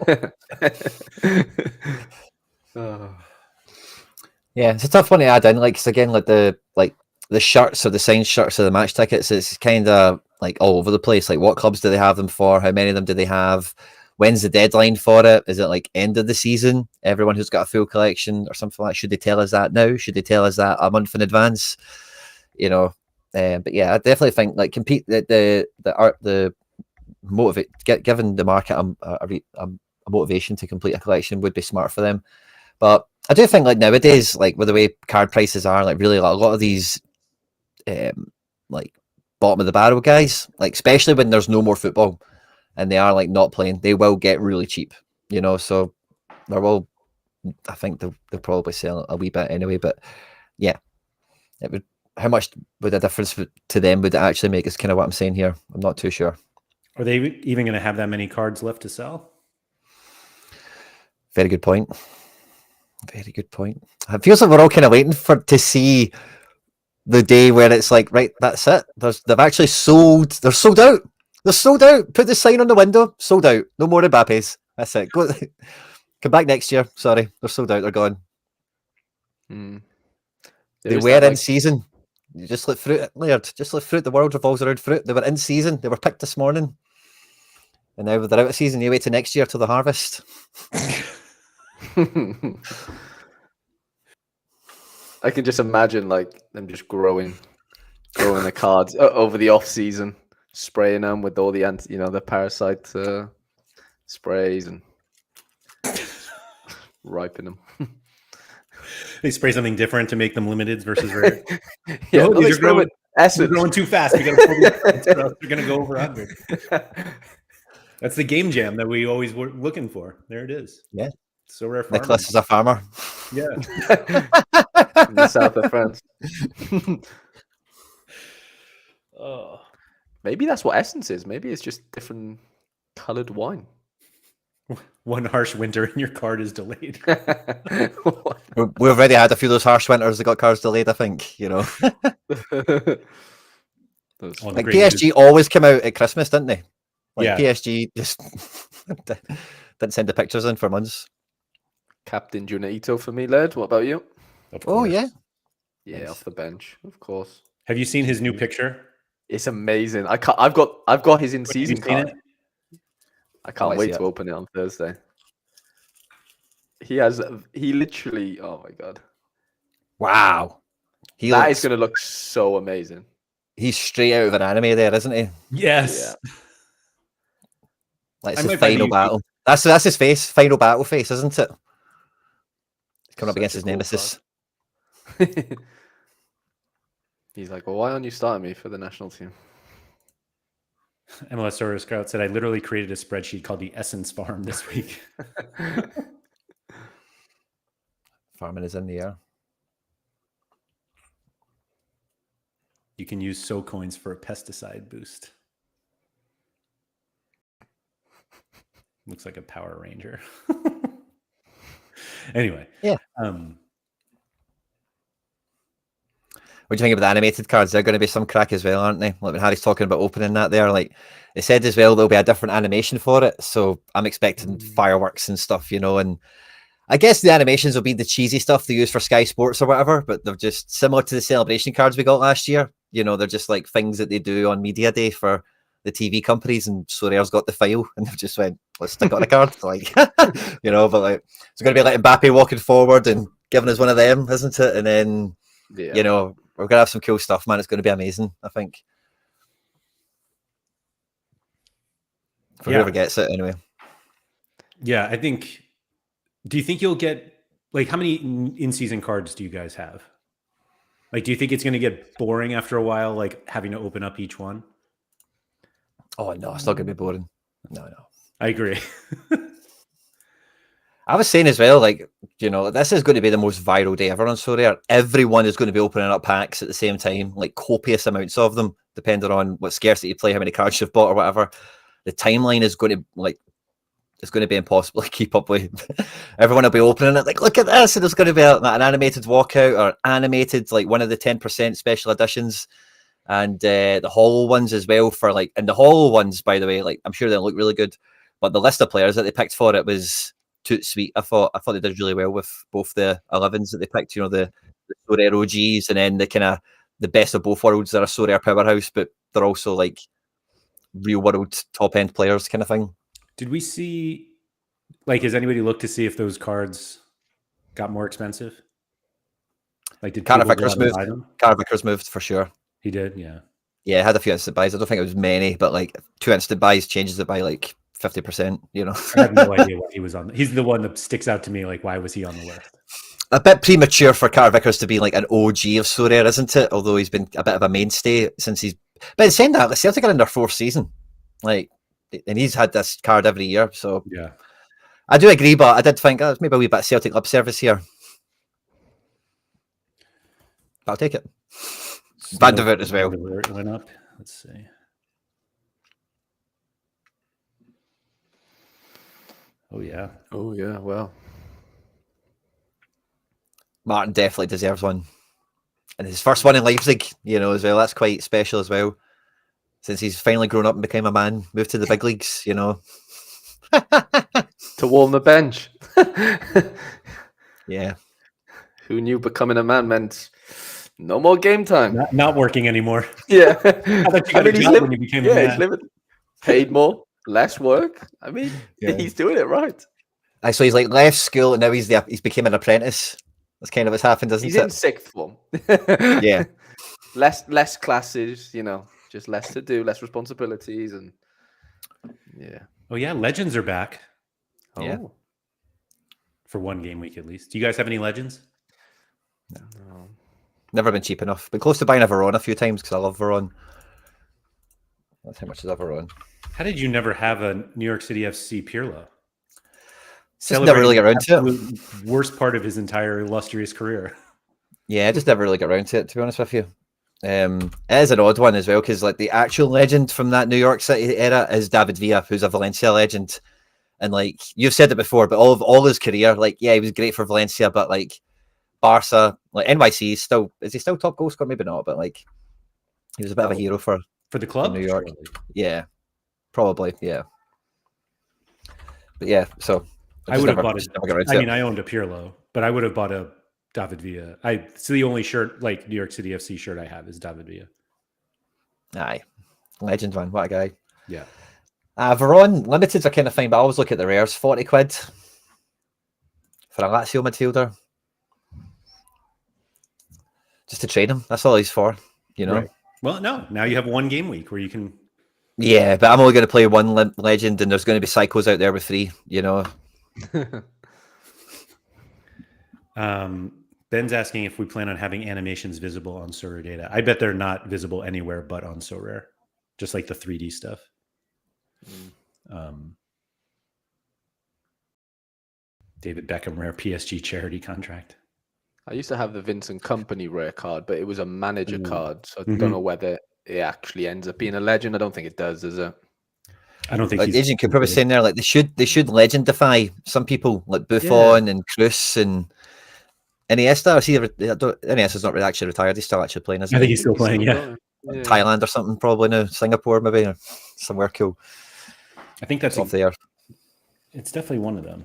Yeah, it's a tough one to add in. Like, 'cause again, like the shirts or the signed shirts or the match tickets, it's kind of like all over the place. Like, what clubs do they have them for? How many of them do they have? When's the deadline for it? Is it like end of the season? Everyone who's got a full collection or something like that, should they tell us that now? Should they tell us that a month in advance? You know, but yeah, I definitely think like compete the motivate giving the market a motivation to complete a collection would be smart for them. But I do think like nowadays, like with the way card prices are, like really like, a lot of these like bottom of the barrel guys, like especially when there's no more football and they are like not playing, they will get really cheap, you know. So there will, I think they'll probably sell a wee bit anyway. But yeah, it would. How much would a difference to them would it actually make? Is kind of what I'm saying here. I'm not too sure. Are they even going to have that many cards left to sell? Very good point. Very good point. It feels like we're all kind of waiting to see the day where it's like, right, that's it. They've actually sold. They're sold out. They're sold out. Put the sign on the window. Sold out. No more Mbappe's. That's it. Go. Come back next year. Sorry, they're sold out. They're gone. They were in season. You just look through it, Laird. Just look through it. The world revolves around fruit. They were in season. They were picked this morning. And now they're out of season. You wait till next year till the harvest. I can just imagine like them just growing the cards over the off season, spraying them with all the the parasite sprays and ripen them. They spray something different to make them limited versus rare. Yeah, no, these are growing too fast. We got to pull these they're going to go over 100. That's the game jam that we always were looking for. There it is. Yeah. So rare. Nicholas is a farmer. Yeah. In the south of France. Oh. Maybe that's what Essence is. Maybe it's just different colored wine. One harsh winter and your card is delayed. We've already had a few of those harsh winters that got cards delayed, I think, you know. Like PSG always come out at Christmas, didn't they? Like PSG just didn't send the pictures in for months. Captain Junito for me, Laird. What about you? Oh, yeah. Yeah, nice. Off the bench, of course. Have you seen his new picture? It's amazing. I've got his in-season card. I can't wait to open it on Thursday. He literally, oh my God. Wow. That is going to look so amazing. He's straight out of an anime there, isn't he? Yes. Yeah. Like it's his final battle. That's his face, final battle face, isn't it? He's coming up against his nemesis. He's like, well, why aren't you starting me for the national team? MLS Sorare Scout said, I literally created a spreadsheet called the Essence Farm this week. Farming is in the air. You can use SO coins for a pesticide boost. Looks like a Power Ranger. Anyway. Yeah. What do you think about the animated cards? They're going to be some crack as well, aren't they? Like when Harry's talking about opening that there, like it said as well, there'll be a different animation for it. So I'm expecting fireworks and stuff, you know, and I guess the animations will be the cheesy stuff they use for Sky Sports or whatever, but they're just similar to the celebration cards we got last year. You know, they're just like things that they do on Media Day for the TV companies, and Sorare's got the file and they've just went, let's stick on the card. Like, you know, but like it's going to be like Mbappe walking forward and giving us one of them, isn't it? And then, you know, we're going to have some cool stuff, man. It's going to be amazing, I think. For whoever gets it, anyway. Yeah, I think... Do you think you'll get... Like, how many in-season cards do you guys have? Like, do you think it's going to get boring after a while, like, having to open up each one? Oh, no, it's not going to be boring. No. I agree. I was saying as well, like, you know, this is going to be the most viral day ever on Sorare. Everyone is going to be opening up packs at the same time, like copious amounts of them, depending on what scarcity you play, how many cards you've bought or whatever. The timeline is going to, like, it's going to be impossible to keep up with. Everyone will be opening it, like, look at this. And there's going to be an animated walkout or animated, like, one of the 10% special editions. And the holo ones as well for, like, and the holo ones, by the way, like, I'm sure they'll look really good. But the list of players that they picked for it was too sweet. I thought they did really well with both the 11s that they picked, you know, the Sorare OGs and then the kind of the best of both worlds. They're a Sorare powerhouse, but they're also like real world top end players kind of thing. Did we see, like, has anybody looked to see if those cards got more expensive? Like, did people go out and buy them? Cara Vickers moved for sure. He did, yeah. Yeah, I had a few instant buys. I don't think it was many, but like 2 instant buys changes it by like 50%, you know. I have no idea what he was on. He's the one that sticks out to me. Like, why was he on the list? A bit premature for Cara Vickers to be like an OG of Sorare, isn't it? Although he's been a bit of a mainstay since he's. But saying that, the Celtic are in their 4th season, like, and he's had this card every year. So yeah, I do agree, but I did think maybe a wee bit of Celtic lip service here. But I'll take it. Van der Voort as well. Van der Voort went up. Let's see. Oh yeah. Oh yeah. Well, Martin definitely deserves one, and his first one in Leipzig, you know, as well. That's quite special as well, since he's finally grown up and became a man, moved to the big leagues, you know. to warm the bench. Yeah. Who knew becoming a man meant no more game time? Not working anymore. Yeah. I thought you got a job when you became a man. He's living paid more, less work. I mean, he's doing it right. So he's like left school and now he's became an apprentice. That's kind of what's happened, isn't it? He's in 6th form. Yeah. Less classes, you know, just less to do, less responsibilities, and yeah. Oh yeah, legends are back. Yeah. Oh. For 1 game week at least. Do you guys have any legends? No. Never been cheap enough. Been close to buying a Veron a few times because I love Veron. That's how much is a Veron. How did you never have a New York City FC Pirlo? Just never really got around to it. Worst part of his entire illustrious career. Yeah, I just never really got around to it, to be honest with you. It is an odd one as well because like the actual legend from that New York City era is David Villa, who's a Valencia legend. And like you've said it before, but all his career, like he was great for Valencia, but like Barca, like NYC, is he still top goal scorer? Maybe not, but like he was a bit of a hero for the club, New York. Surely. Yeah, probably, yeah. But yeah, so I would have bought it. I mean, I owned a Pirlo, but I would have bought a David Villa. It's the only shirt, like New York City FC shirt I have is David Villa. Aye, legend, man. What a guy. Yeah. Veron limiteds are kind of fine, but I always look at the rares. 40 quid for a Lazio midfielder, just to trade him. That's all he's for, you know. Right. Well, no. Now you have 1 game week where you can. Yeah, but I'm only going to play 1 legend, and there's going to be psychos out there with 3. You know. Ben's asking if we plan on having animations visible on Sorare data. I bet they're not visible anywhere but on Sorare, just like the 3D stuff. David Beckham rare PSG charity contract. I used to have the Vincent Company rare card, but it was a manager card, so I don't know whether it actually ends up being a legend. I don't think it does it? I don't think like Agent Cooper was saying there, like they should legendify some people like Buffon and Cruz and Iniesta. Iniesta's not really actually retired. He's still actually playing, isn't he? I think he's still playing, yeah. Thailand or something, probably now. Singapore, maybe, or somewhere cool. I think that's up there. It's definitely one of them.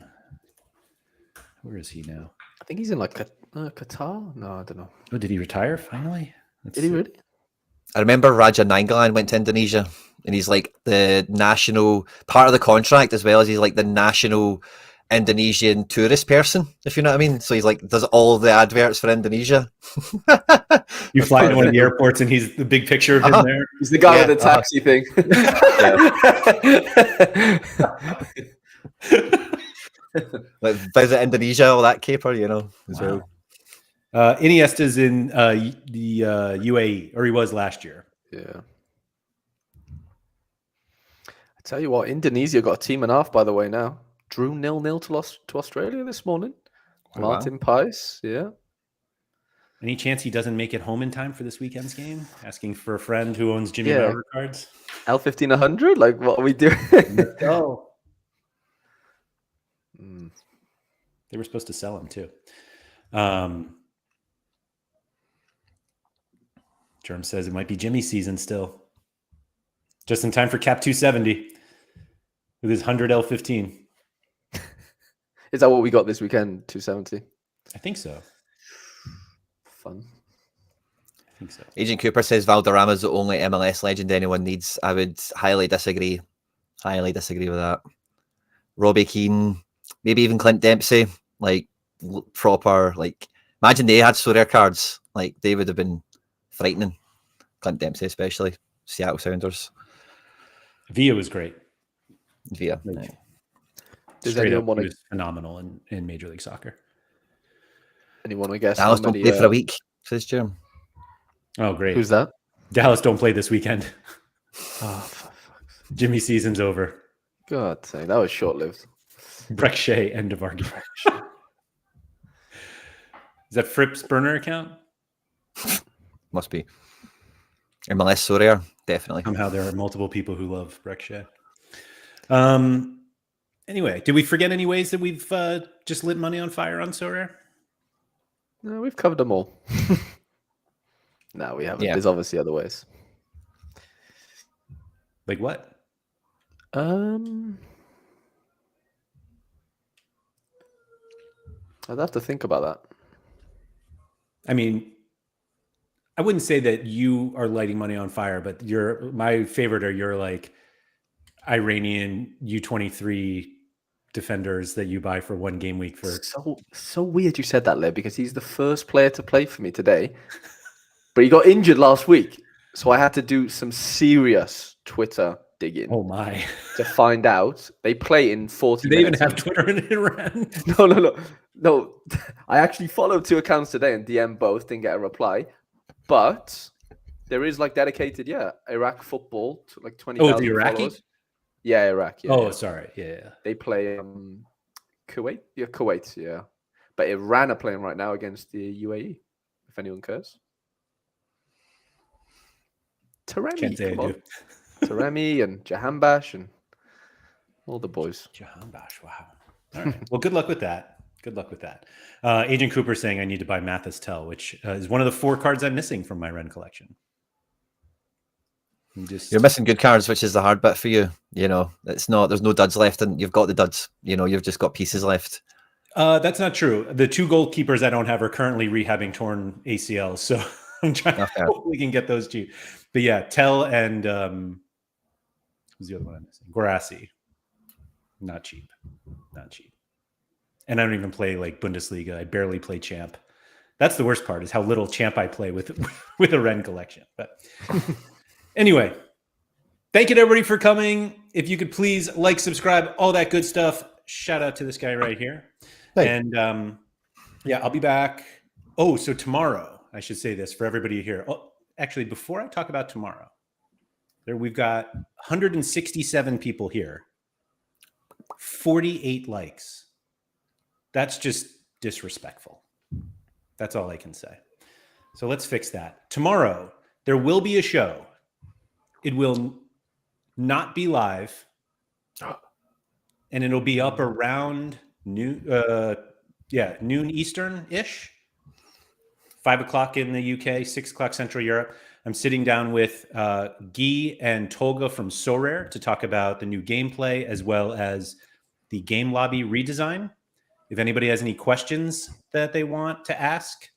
Where is he now? I think he's in like Qatar. No, I don't know. Oh, did he retire finally? Did he really? I remember Raja Nainggolan went to Indonesia, and he's like the national part of the contract as well as he's like the national Indonesian tourist person, if you know what I mean. So he's like does all the adverts for Indonesia. You fly to one of the airports and he's the big picture of him there. He's the guy with the taxi thing. Like visit Indonesia, all that caper, you know, as well. Iniesta's in the UAE, or he was last year. Yeah. I'd Tell you what, Indonesia got a team and a half, by the way, now. Drew 0-0 to Australia this morning. Oh, Martin Pice, yeah. Any chance he doesn't make it home in time for this weekend's game? Asking for a friend who owns Jimmy Maurer cards. L1500? Like, what are we doing? Let's go. They were supposed to sell him too. Germ says it might be Jimmy season still. Just in time for Cap 270 with his 100 L15. Is that what we got this weekend? 270? I think so. Fun. I think so. Agent Cooper says Valderrama's the only MLS legend anyone needs. I would highly disagree. Highly disagree with that. Robbie Keane, maybe even Clint Dempsey, like proper, like imagine they had Sorare cards. Like they would have been frightening. Clint Dempsey especially. Seattle Sounders. Villa was great. Villa. Like, does straight anyone up, want he to? was phenomenal in Major League Soccer. Anyone, I guess? Dallas don't play for a week, says Jerm. Oh, great. Who's that? Dallas don't play this weekend. Oh, fuck. Jimmy season's over. God dang, that was short-lived. Breck Shea, end of argument. Is that Fripp's burner account? Must be. MLS Sorare, definitely. Somehow there are multiple people who love Breck Shea. Anyway, did we forget any ways that we've just lit money on fire on Sorare? No, we've covered them all. No, we haven't. Yeah. There's obviously other ways. Like what? I'd have to think about that. I mean, I wouldn't say that you are lighting money on fire, but my favorite are your like Iranian U23 defenders that you buy for one game week for. So weird you said that, Lib, because he's the first player to play for me today, but he got injured last week, so I had to do some serious Twitter digging. Oh my! To find out they play in 40 Do they even minutes. have Twitter in Iran? No. I actually followed 2 accounts today and DM both, didn't get a reply. But there is like dedicated, Iraq football to like 20,000 the Iraqi? followers. Yeah, Iraq. Yeah, Oh, sorry. Yeah. They play Kuwait. Yeah, Kuwait. Yeah, but Iran are playing right now against the UAE. If anyone cares. Can't say I come on. do. Taremi and Jahanbash and all the boys. Jahanbash. Wow. All right. Well, good luck with that. Good luck with that. Agent Cooper saying I need to buy Mathis Tell, which is one of the 4 cards I'm missing from my Ren collection. You're missing good cards, which is the hard bit for you. You know, there's no duds left, and you've got the duds. You know, you've just got pieces left. That's not true. The 2 goalkeepers I don't have are currently rehabbing torn ACLs, so I'm trying to hope we can get those 2. But yeah, Tell and who's the other one I'm missing? Guarassi. Not cheap. Not cheap. And I don't even play like Bundesliga. I barely play Champ. That's the worst part, is how little Champ I play with a Ren collection. But anyway, thank you to everybody for coming. If you could please like, subscribe, all that good stuff. Shout out to this guy right here. Hey. And I'll be back. Oh, so tomorrow, I should say this for everybody here. Oh, actually, before I talk about tomorrow, we've got 167 people here, 48 likes. That's just disrespectful. That's all I can say. So let's fix that. Tomorrow, there will be a show. It will not be live, and it'll be up around noon Eastern-ish, 5 o'clock in the UK, 6 o'clock Central Europe. I'm sitting down with Guy and Tolga from Sorare to talk about the new gameplay as well as the game lobby redesign. If anybody has any questions that they want to ask,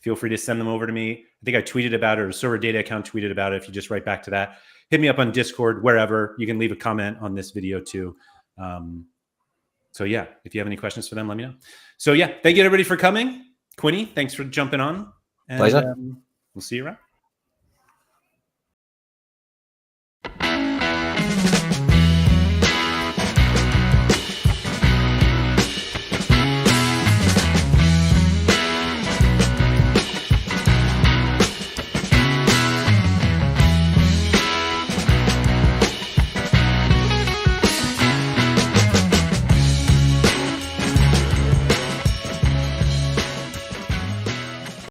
feel free to send them over to me. I think I tweeted about it, or Sorare Data account tweeted about it. If you just write back to that, hit me up on Discord, wherever. You can leave a comment on this video too. So yeah, if you have any questions for them, let me know. So yeah, thank you everybody for coming. Quinny, thanks for jumping on. And, pleasure. We'll see you around.